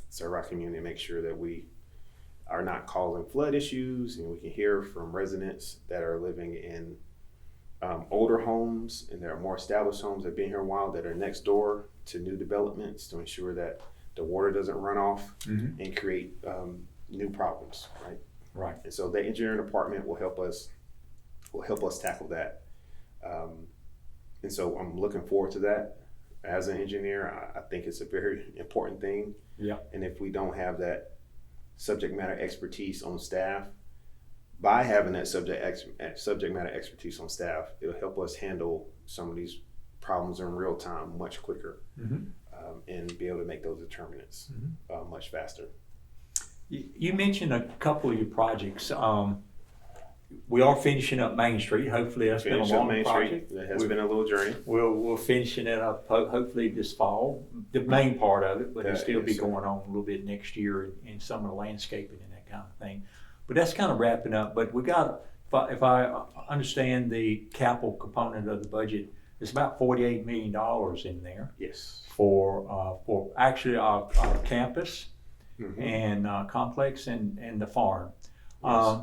serve our community and make sure that we are not causing flood issues. And we can hear from residents that are living in older homes, and there are more established homes that have been here a while that are next door to new developments, to ensure that the water doesn't run off and create new problems, right? Right. And so the engineering department will help us tackle that. And so I'm looking forward to that. As an engineer, I think it's a very important thing. Yeah. And if we don't have that subject matter expertise on staff, by having that subject matter expertise on staff, it'll help us handle some of these problems in real time much quicker, and be able to make those determinants much faster. You mentioned a couple of your projects. We are finishing up Main Street. Hopefully that's been a long project. It has been a little journey. We're finishing it up hopefully this fall, the main part of it, but it'll still be going on a little bit next year in some of the landscaping and that kind of thing. But that's kind of wrapping up. But we got, if I understand the capital component of the budget, It's about $48 million in there Yes. for actually our campus Mhm. and complex and the farm. Yes.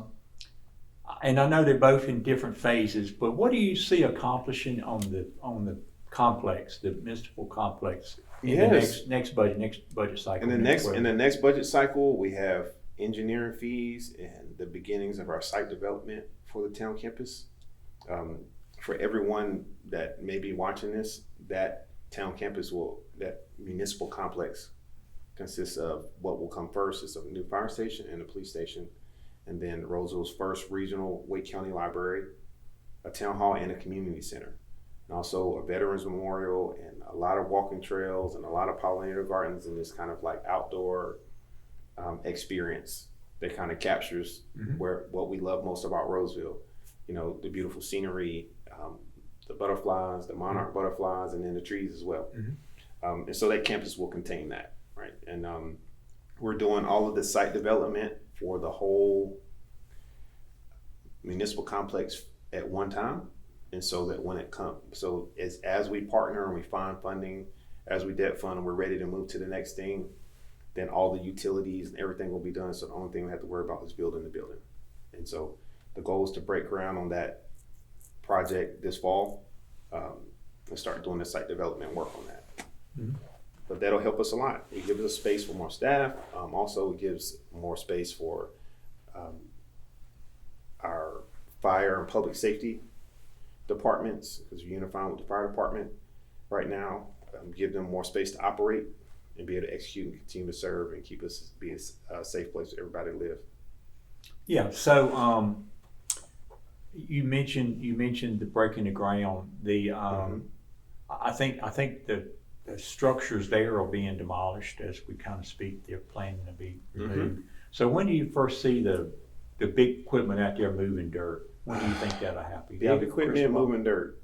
And I know they're both in different phases, but what do you see accomplishing on the complex, the municipal complex, in Yes. the next budget cycle? In the next budget cycle, we have engineering fees and the beginnings of our site development for the town campus. For everyone that may be watching this, that municipal complex consists of what will come first is a new fire station and a police station, and then Rolesville's first regional Wake County library, a town hall, and a community center, and also a veterans memorial and a lot of walking trails and a lot of pollinator gardens and this kind of like outdoor experience that kind of captures what we love most about Rolesville. You know, the beautiful scenery, the butterflies, the monarch butterflies, and then the trees as well. And so that campus will contain that, right? And we're doing all of the site development for the whole municipal complex at one time. And so that when it comes, so as we partner and we find funding, as we debt fund and we're ready to move to the next thing, then all the utilities and everything will be done. So the only thing we have to worry about is building the building. And so the goal is to break ground on that project this fall and start doing the site development work on that. But that'll help us a lot. It gives us space for more staff. Also, it gives more space for our fire and public safety departments, because we're unifying with the fire department right now. Give them more space to operate and be able to execute and continue to serve and keep us be a safe place for everybody to live. Yeah. So you mentioned the breaking the ground. The I think the structures there are being demolished as we kind of speak. They're planning to be removed. So when do you first see the big equipment out there moving dirt? When do you think that'll happen? Big equipment moving dirt.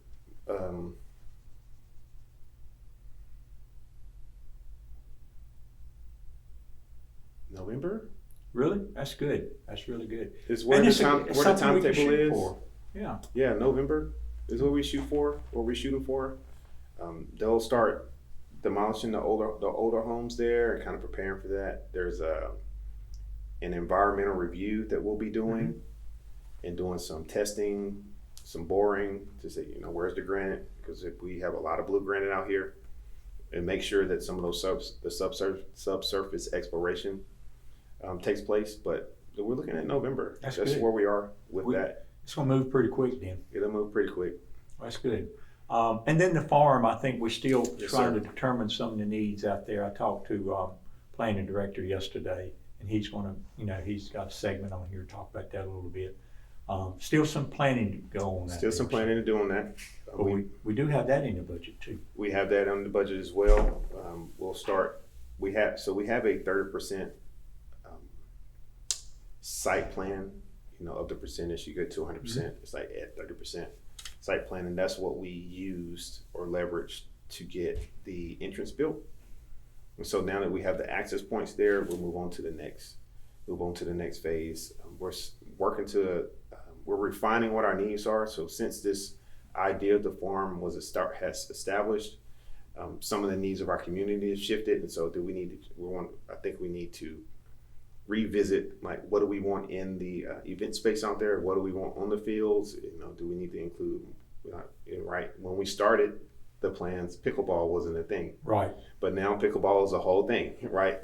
November? Really? That's good. That's really good. Is where the timetable is. For. Yeah. Yeah, November is what we shoot for, or we're shooting for. They'll start demolishing the older homes there and kind of preparing for that. There's an environmental review that we'll be doing and doing some testing, some boring to say, you know, where's the granite? Because if we have a lot of blue granite out here, and make sure that some of those subsurface exploration takes place. But we're looking at November. That's where we are with that. It's going to move pretty quick then. It'll move pretty quick. That's good. And then the farm, I think we're still trying to determine some of the needs out there. I talked to planning director yesterday, and he's going to, you know, he's got a segment on here to talk about that a little bit. Still some planning to go on that. Still some planning to do on that. But we do have that in the budget too. We have that on the budget as well. We'll start. We have a 30% site plan. You know, of the percentage, you get to 100%. It's like at 30% site plan, and that's what we used or leveraged to get the entrance built. And so now that we have the access points there, we'll move on to the next phase. We're working to we're refining what our needs are. So since this idea of the farm has established, some of the needs of our community have shifted, and so I think we need to revisit, like, what do we want in the event space out there? What do we want on the fields? You know, do we need to include, right? When we started the plans, pickleball wasn't a thing. Right. But now pickleball is a whole thing, right?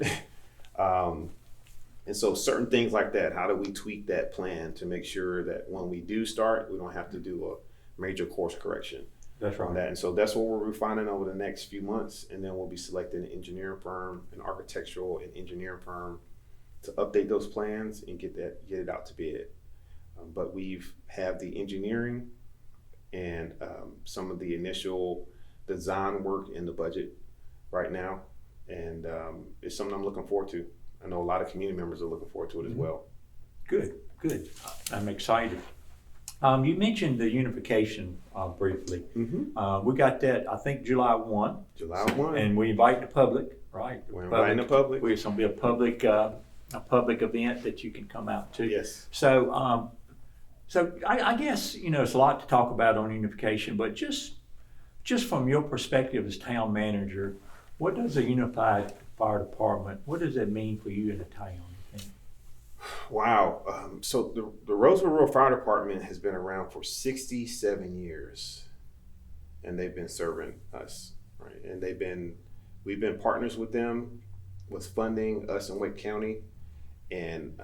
And so certain things like that, how do we tweak that plan to make sure that when we do start, we don't have to do a major course correction. That's right. On that. And so that's what we're refining over the next few months. And then we'll be selecting an engineering firm, an architectural and engineering firm to update those plans and get it out to bid. But we've have the engineering and some of the initial design work in the budget right now. And it's something I'm looking forward to. I know a lot of community members are looking forward to it as well. Good. I'm excited. You mentioned the unification briefly. We got that, I think, July 1. July 1. And we invite the public, right? We're inviting the public. It's going to be a public event that you can come out to. Yes. So I guess, you know, it's a lot to talk about on unification, but just just from your perspective as town manager, what does a unified fire department, what does that mean for you in the town, you think? Wow. So the Rolesville Rural Fire Department has been around for 67 years, and they've been serving us, right? And we've been partners with them with funding us in Wake County, and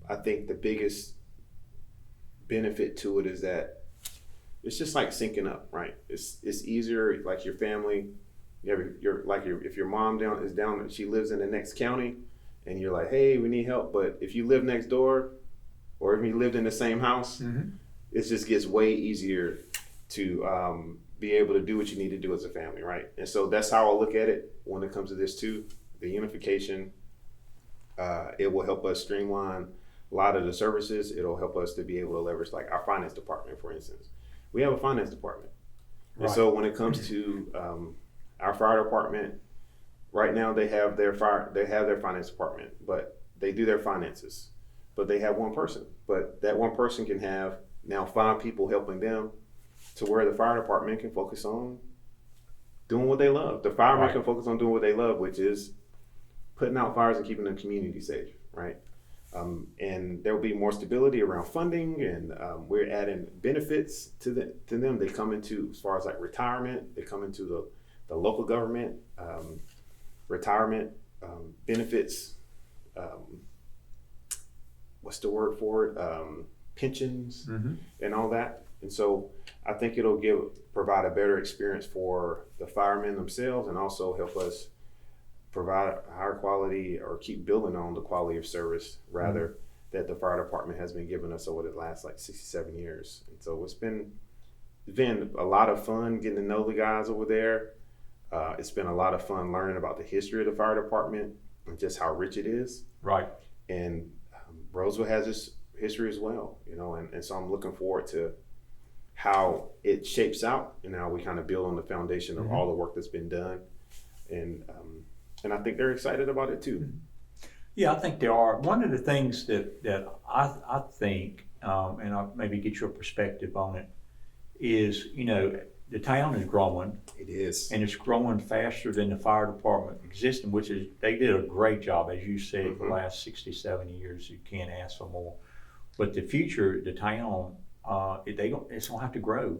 I think the biggest benefit to it is that it's just like syncing up, right? It's easier, like your family. If your mom is down, she lives in the next county, and you're like, hey, we need help. But if you live next door, or if you lived in the same house, it just gets way easier to be able to do what you need to do as a family, right? And so that's how I look at it when it comes to this too. The unification, it will help us streamline a lot of the services. It'll help us to be able to leverage, like our finance department, for instance. We have a finance department. Right. And so when it comes to our fire department, right now they have their finance department, but they do their finances, but they have one person. But that one person can have now 5 people helping them, to where the fire department can focus on doing what they love. The firemen can focus on doing what they love, which is putting out fires and keeping the community safe, right? And there will be more stability around funding, and we're adding benefits to them. They come into, as far as like retirement, they come into the local government, retirement benefits, what's the word for it? Pensions and all that. And so I think it'll provide a better experience for the firemen themselves, and also help us provide higher quality, or keep building on the quality of service rather that the fire department has been giving us over the last like 67 years. And so it's been a lot of fun getting to know the guys over there. It's been a lot of fun learning about the history of the fire department and just how rich it is. Right. And Rolesville has this history as well, and so I'm looking forward to how it shapes out, and how we kind of build on the foundation of all the work that's been done. And I think they're excited about it too. Yeah, I think they are. One of the things that I think, and I'll maybe get your perspective on it, is, the town is growing. It is. And it's growing faster than the fire department existing, which is, they did a great job, as you said, the last 67 years. You can't ask for more. But the future, the town, it's gonna have to grow.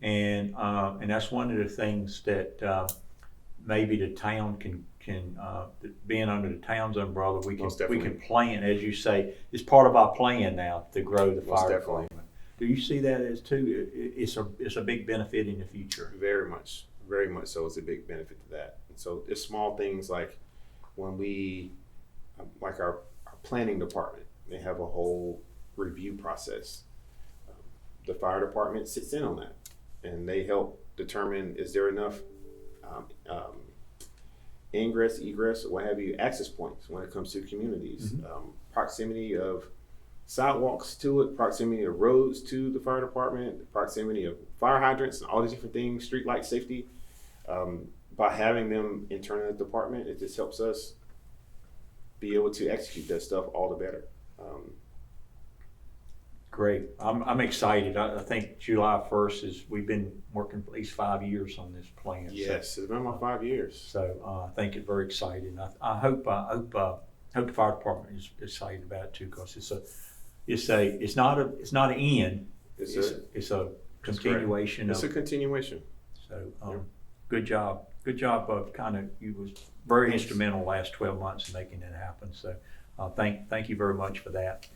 And that's one of the things that maybe the town can being under the town's umbrella, we can plan, as you say, it's part of our plan now to grow the fire department. Do you see that as too? It's a big benefit in the future. Very much so. It's a big benefit to that. And so it's small things like when we, like our planning department, they have a whole review process. The fire department sits in on that, and they help determine, is there enough ingress, egress, what have you, access points when it comes to communities, proximity of sidewalks to it, proximity of roads to the fire department, proximity of fire hydrants, and all these different things, street light safety. By having them internally in the department, it just helps us be able to execute that stuff all the better. Great. I'm excited. I think July 1st we've been working for at least 5 years on this plan. Yes, it's been about 5 years. So I think it's very exciting. I hope the fire department is excited about it too, because it's not an end. It's a continuation. It's a continuation. So good job. Good job of you was very instrumental the last 12 months in making that happen. So thank you very much for that.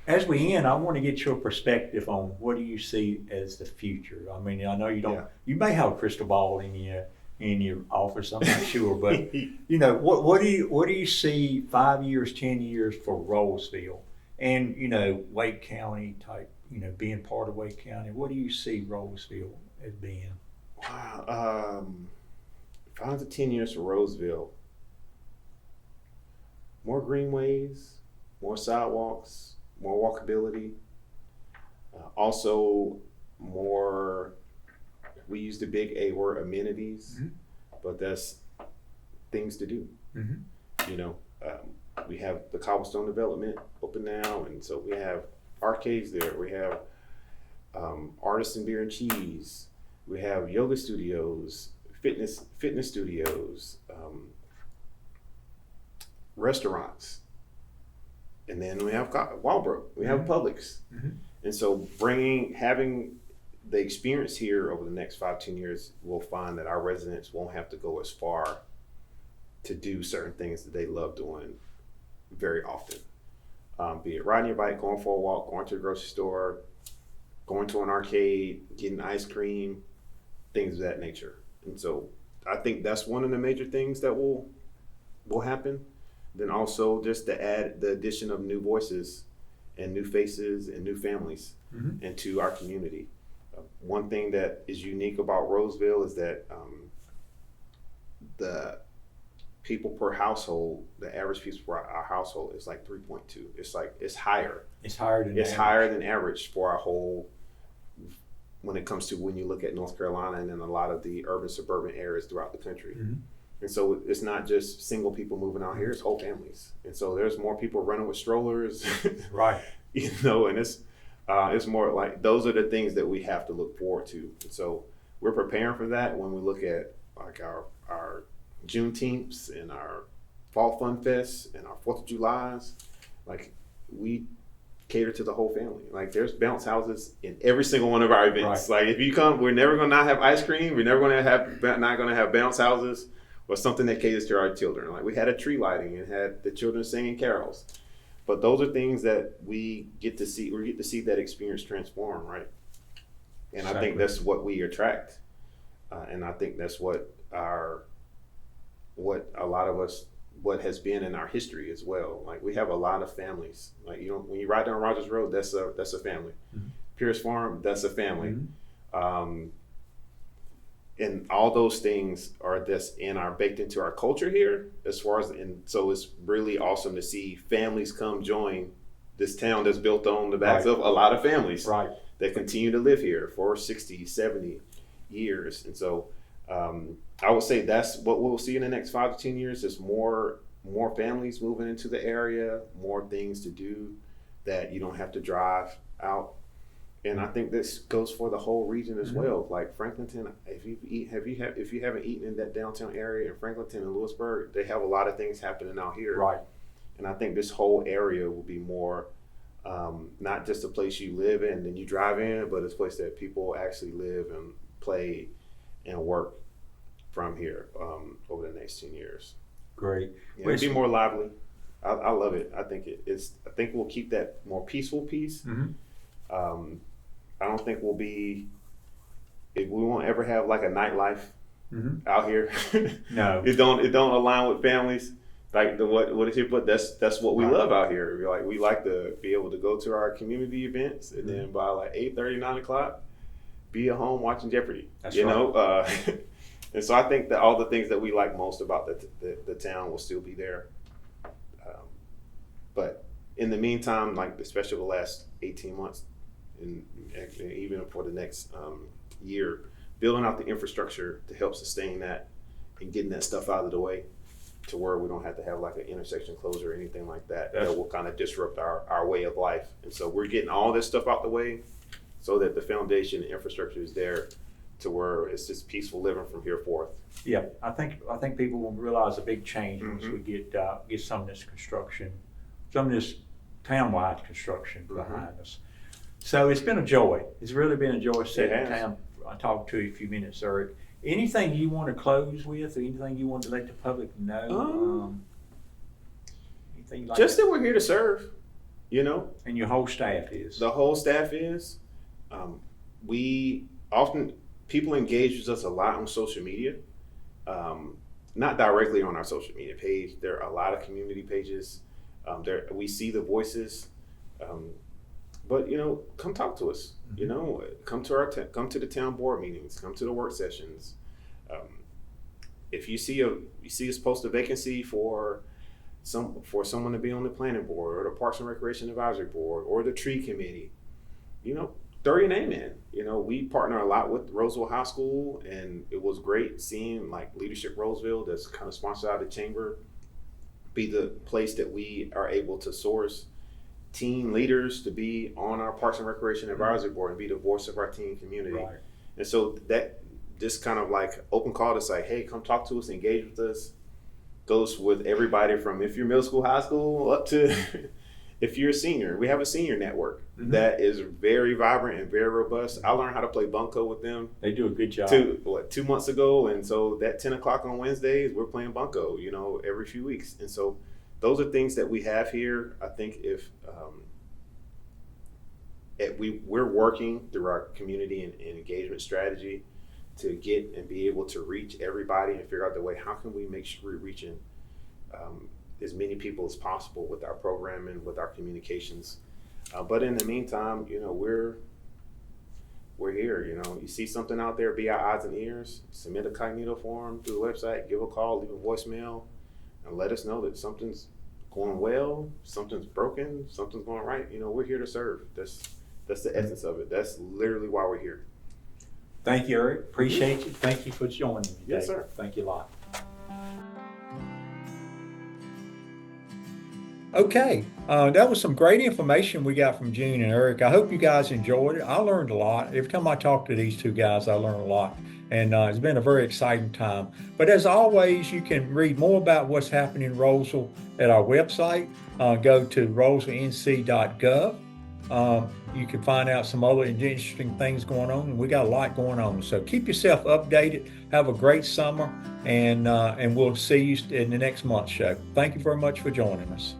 As we end, I want to get your perspective on what do you see as the future. I mean, I know you don't. Yeah. You may have a crystal ball in your office. I'm not sure, but what do you see 5 years, 10 years for Rolesville, and Wake County type, being part of Wake County. What do you see Rolesville as being? Wow, 5 to 10 years for Rolesville. More greenways, more sidewalks, more walkability, also more, we use the big A word, amenities, but that's things to do. We have the cobblestone development open now, and so we have arcades there. We have artisan beer and cheese. We have yoga studios, fitness studios, restaurants, and then we have Walbrook. We have Publix, and so having the experience here over the next 5-10 years, we'll find that our residents won't have to go as far to do certain things that they love doing very often. Be it riding your bike, going for a walk, going to the grocery store, going to an arcade, getting ice cream, things of that nature. And so I think that's one of the major things that will happen. Then also just the addition of new voices and new faces and new families into our community. One thing that is unique about Rolesville is that the people per household, the average people per our household is like 3.2. It's higher. It's higher than average. Higher than average for our whole, when it comes to when you look at North Carolina and then a lot of the urban suburban areas throughout the country. And so it's not just single people moving out here, it's whole families. And so there's more people running with strollers. Right. And it's more like those are the things that we have to look forward to. And so we're preparing for that when we look at like our Juneteenths and our Fall Fun Fests and our 4th of Julys. Like we cater to the whole family. Like there's bounce houses in every single one of our events. Right. Like if you come, we're never gonna not have ice cream. We're never gonna have bounce houses or something that caters to our children. Like we had a tree lighting and had the children singing carols. But those are things that we get to see. We get to see that experience transform, right? And exactly. I think that's what we attract, and I think that's what a lot of us, what has been in our history as well. Like we have a lot of families. Like when you ride down Rogers Road, that's a family. Pierce Farm, that's a family. And all those things are baked into our culture here so it's really awesome to see families come join this town that's built on the backs of a lot of families that continue to live here for 60, 70 years. And so I would say that's what we'll see in the next 5 to 10 years is more families moving into the area, more things to do that you don't have to drive out. And I think this goes for the whole region as well. Like Franklinton, if you haven't eaten in that downtown area in Franklinton and Lewisburg, they have a lot of things happening out here. Right. And I think this whole area will be more not just a place you live in and you drive in, but it's a place that people actually live and play and work from here over the next 10 years. Great. Yeah, it'll be more lively. I love it. I think I think we'll keep that more peaceful piece. I don't think we won't ever have like a nightlife out here. No, it don't align with families. Like what did you put? That's what we love out here. We like to be able to go to our community events and then by like 8:30, 9 o'clock, be at home watching Jeopardy. That's you know. And so I think that all the things that we like most about the town will still be there. But in the meantime, like especially the last 18 months. And even for the next year, building out the infrastructure to help sustain that and getting that stuff out of the way to where we don't have to have like an intersection closure or anything like that that will kind of disrupt our way of life. And so we're getting all this stuff out the way so that the foundation and infrastructure is there to where it's just peaceful living from here forth. Yeah, I think people will realize a big change once we get some of this construction, some of this town-wide construction behind us. So it's been a joy. It's really been a joy sitting down. I talked to you a few minutes, Eric. Anything you want to close with, or anything you want to let the public know? Anything like just that we're here to serve, you know. And your whole staff is. The whole staff is. We often people engage with us a lot on social media. Not directly on our social media page. There are a lot of community pages. We see the voices. But you know, come talk to us. You know, come to the town board meetings, come to the work sessions. If you see us post a vacancy for someone to be on the planning board or the Parks and Recreation Advisory Board or the tree committee, you know, throw your name in. You know, we partner a lot with Rolesville High School, and it was great seeing like Leadership Rolesville, that's kind of sponsored out of the chamber, be the place that we are able to source teen leaders to be on our Parks and Recreation Advisory Board and be the voice of our teen community. Right. And so that this kind of like open call to say, hey, come talk to us, engage with us, goes with everybody from if you're middle school, high school, up to if you're a senior. We have a senior network that is very vibrant and very robust. I learned how to play bunco with them. They do a good job. 2 months ago, and so that 10 o'clock on Wednesdays, we're playing bunco, every few weeks. And so those are things that we have here. I think if we're working through our community and engagement strategy to get and be able to reach everybody and figure out the way, how can we make sure we're reaching as many people as possible with our programming, with our communications. But in the meantime, we're here. You see something out there, be our eyes and ears, submit a cognito form through the website, give a call, leave a voicemail, and let us know that something's going well, something's broken, something's going right. We're here to serve. That's the essence of it. That's literally why we're here. Thank you, Eric. Appreciate you. Thank you for joining me today. Yes, sir. Thank you a lot. Okay, that was some great information we got from Gene and Eric. I hope you guys enjoyed it. I learned a lot. Every time I talk to these two guys, I learn a lot. And it's been a very exciting time. But as always, you can read more about what's happening in Rolesville at our website. Go to rolesvillenc.gov. You can find out some other interesting things going on, and we got a lot going on. So keep yourself updated. Have a great summer, and we'll see you in the next month's show. Thank you very much for joining us.